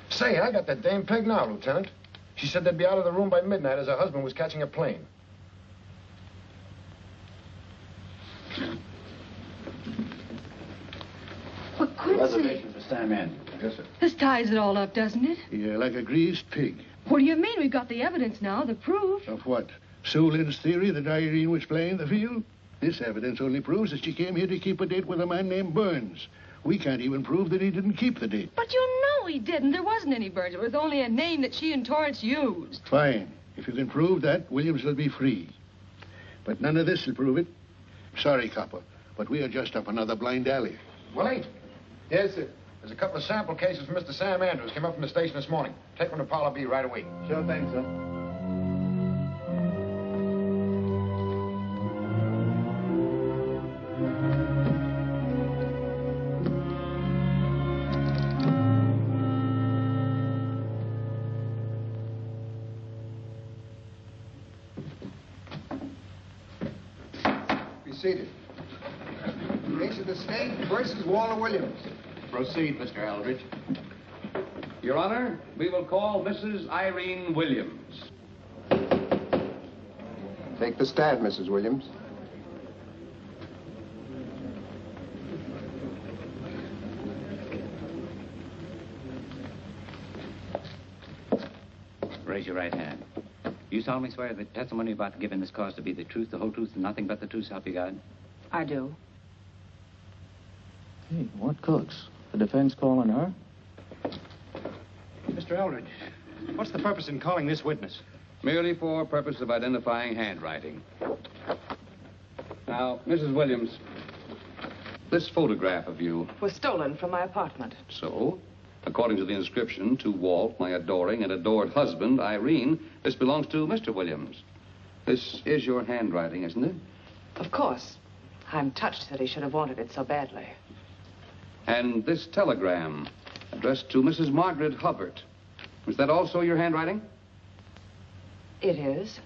[SPEAKER 6] Say, I got that dame pegged now, Lieutenant. She said they'd be out of the room by midnight as her husband was catching a plane.
[SPEAKER 19] But Quincy...
[SPEAKER 13] Reservation for Sam Andrews.
[SPEAKER 6] Yes, sir.
[SPEAKER 19] This ties it all up, doesn't it?
[SPEAKER 12] Yeah, like a greased pig.
[SPEAKER 19] What do you mean? We've got the evidence now, the proof.
[SPEAKER 12] Of what? Su Lin's theory that Irene was playing the field? This evidence only proves that she came here to keep a date with a man named Burns. We can't even prove that he didn't keep the date.
[SPEAKER 19] But you know he didn't. There wasn't any Burns. It was only a name that she and Torrance used.
[SPEAKER 12] Fine. If you can prove that, Williams will be free. But none of this will prove it. Sorry, copper, but we are just up another blind alley.
[SPEAKER 6] Willie? Yes, sir. There's a couple of sample cases from Mr. Sam Andrews. Came up from the station this morning. Take them to Parlor B right away.
[SPEAKER 13] Sure thing, sir.
[SPEAKER 23] Seated. Case of the state versus Walter Williams.
[SPEAKER 13] Proceed, Mr. Eldredge.
[SPEAKER 24] Your Honor, we will call Mrs. Irene Williams.
[SPEAKER 23] Take the stand, Mrs. Williams.
[SPEAKER 3] Raise your right hand. You solemnly swear that the testimony you're about to give in this cause to be the truth, the whole truth, and nothing but the truth, so help you God?
[SPEAKER 8] I do.
[SPEAKER 14] Hey, what cooks? The defense calling her?
[SPEAKER 23] Mr. Eldredge, what's the purpose in calling this witness?
[SPEAKER 24] Merely for purpose of identifying handwriting. Now, Mrs. Williams, this photograph of you...
[SPEAKER 8] Was stolen from my apartment.
[SPEAKER 24] So, according to the inscription, to Walt, my adoring and adored husband, Irene, this belongs to Mr. Williams. This is your handwriting, isn't it?
[SPEAKER 8] Of course. I'm touched that he should have wanted it so badly.
[SPEAKER 24] And this telegram, addressed to Mrs. Margaret Hubbard. Is that also your handwriting?
[SPEAKER 8] It is.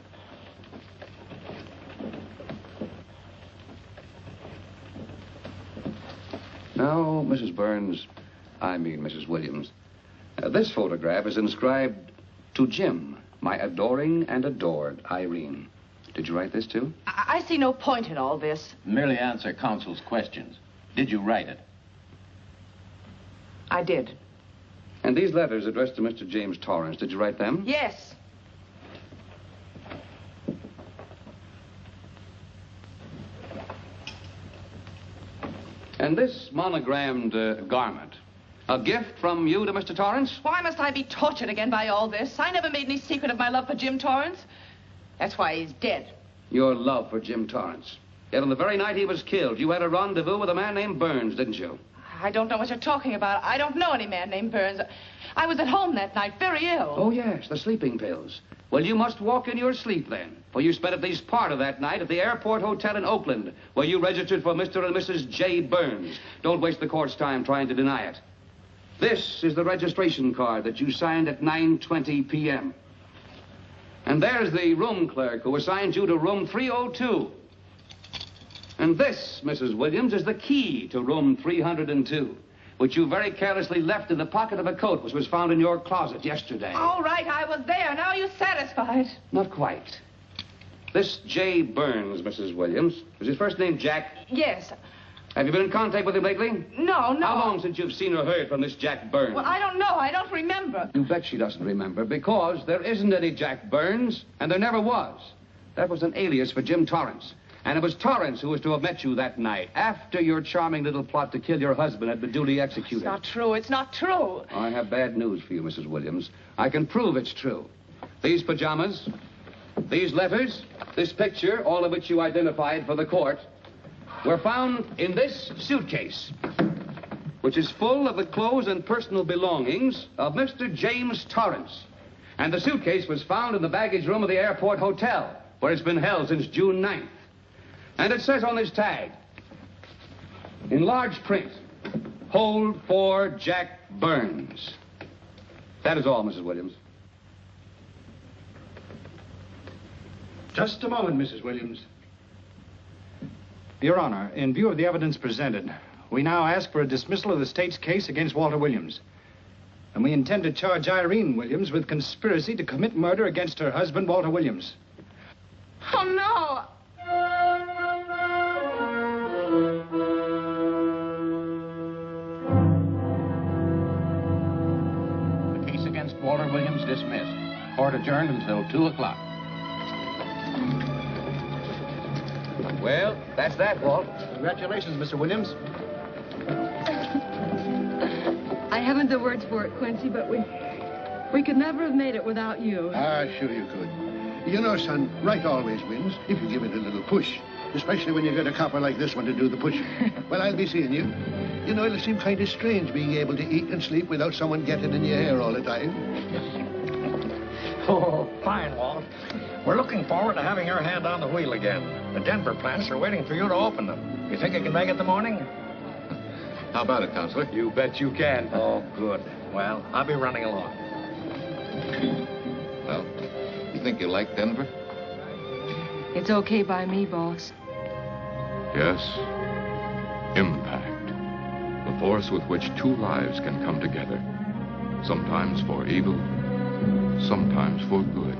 [SPEAKER 24] Now, Mrs. Burns, I mean Mrs. Williams, this photograph is inscribed to Jim, my adoring and adored Irene. Did you write this, too?
[SPEAKER 8] I see no point in all this.
[SPEAKER 13] Merely answer counsel's questions. Did you write it?
[SPEAKER 8] I did.
[SPEAKER 24] And these letters addressed to Mr. James Torrance, did you write them?
[SPEAKER 8] Yes.
[SPEAKER 24] And this monogrammed garment, A gift from you to Mr. Torrance?
[SPEAKER 8] Why must I be tortured again by all this? I never made any secret of my love for Jim Torrance. That's why he's dead.
[SPEAKER 24] Your love for Jim Torrance. Yet on the very night he was killed, you had a rendezvous with a man named Burns, didn't you?
[SPEAKER 8] I don't know what you're talking about. I don't know any man named Burns. I was at home that night, very ill.
[SPEAKER 24] Oh, yes, the sleeping pills. Well, you must walk in your sleep then, for you spent at least part of that night at the airport hotel in Oakland, where you registered for Mr. and Mrs. J. Burns. Don't waste the court's time trying to deny it. This is the registration card that you signed at 9:20 p.m. And there's the room clerk who assigned you to room 302. And this, Mrs. Williams, is the key to room 302, which you very carelessly left in the pocket of a coat which was found in your closet yesterday.
[SPEAKER 8] All right, I was there. Now you're satisfied.
[SPEAKER 24] Not quite. This J. Burns, Mrs. Williams, was his first name Jack?
[SPEAKER 8] Yes.
[SPEAKER 24] Have you been in contact with him lately?
[SPEAKER 8] No.
[SPEAKER 24] How long since you've seen or heard from this Jack Burns?
[SPEAKER 8] Well, I don't know. I don't remember.
[SPEAKER 24] You bet she doesn't remember, because there isn't any Jack Burns, and there never was. That was an alias for Jim Torrance. And it was Torrance who was to have met you that night, after your charming little plot to kill your husband had been duly executed.
[SPEAKER 8] It's not true. It's not true.
[SPEAKER 24] I have bad news for you, Mrs. Williams. I can prove it's true. These pajamas, these letters, this picture, all of which you identified for the court, were found in this suitcase, which is full of the clothes and personal belongings of Mr. James Torrance. And the suitcase was found in the baggage room of the airport hotel, where it's been held since June 9th. And it says on this tag, in large print, hold for Jack Burns. That is all, Mrs. Williams.
[SPEAKER 23] Just a moment, Mrs. Williams. Your Honor, in view of the evidence presented, we now ask for a dismissal of the state's case against Walter Williams. And we intend to charge Irene Williams with conspiracy to commit murder against her husband, Walter Williams.
[SPEAKER 8] Oh, no.
[SPEAKER 13] The case against Walter Williams dismissed. Court adjourned until 2 o'clock.
[SPEAKER 24] Well, that's that, Walt.
[SPEAKER 23] Congratulations, Mr. Williams.
[SPEAKER 19] I haven't the words for it, Quincy, but we could never have made it without you.
[SPEAKER 12] Ah, sure you could. You know, son, right always wins if you give it a little push. Especially when you get a copper like this one to do the pushing. Well, I'll be seeing you. You know, it'll seem kind of strange being able to eat and sleep without someone getting in your hair all the time.
[SPEAKER 2] Oh, fine, Walt. We're looking forward to having your hand on the wheel again. The Denver plants are waiting for you to open them. You think you can make it in the morning?
[SPEAKER 4] How about it, Counselor?
[SPEAKER 2] You bet you can. Oh, good. Well, I'll be running along.
[SPEAKER 4] Well, you think you like Denver?
[SPEAKER 19] It's okay by me, boss.
[SPEAKER 7] Yes, impact. The force with which two lives can come together. Sometimes for evil, sometimes for good.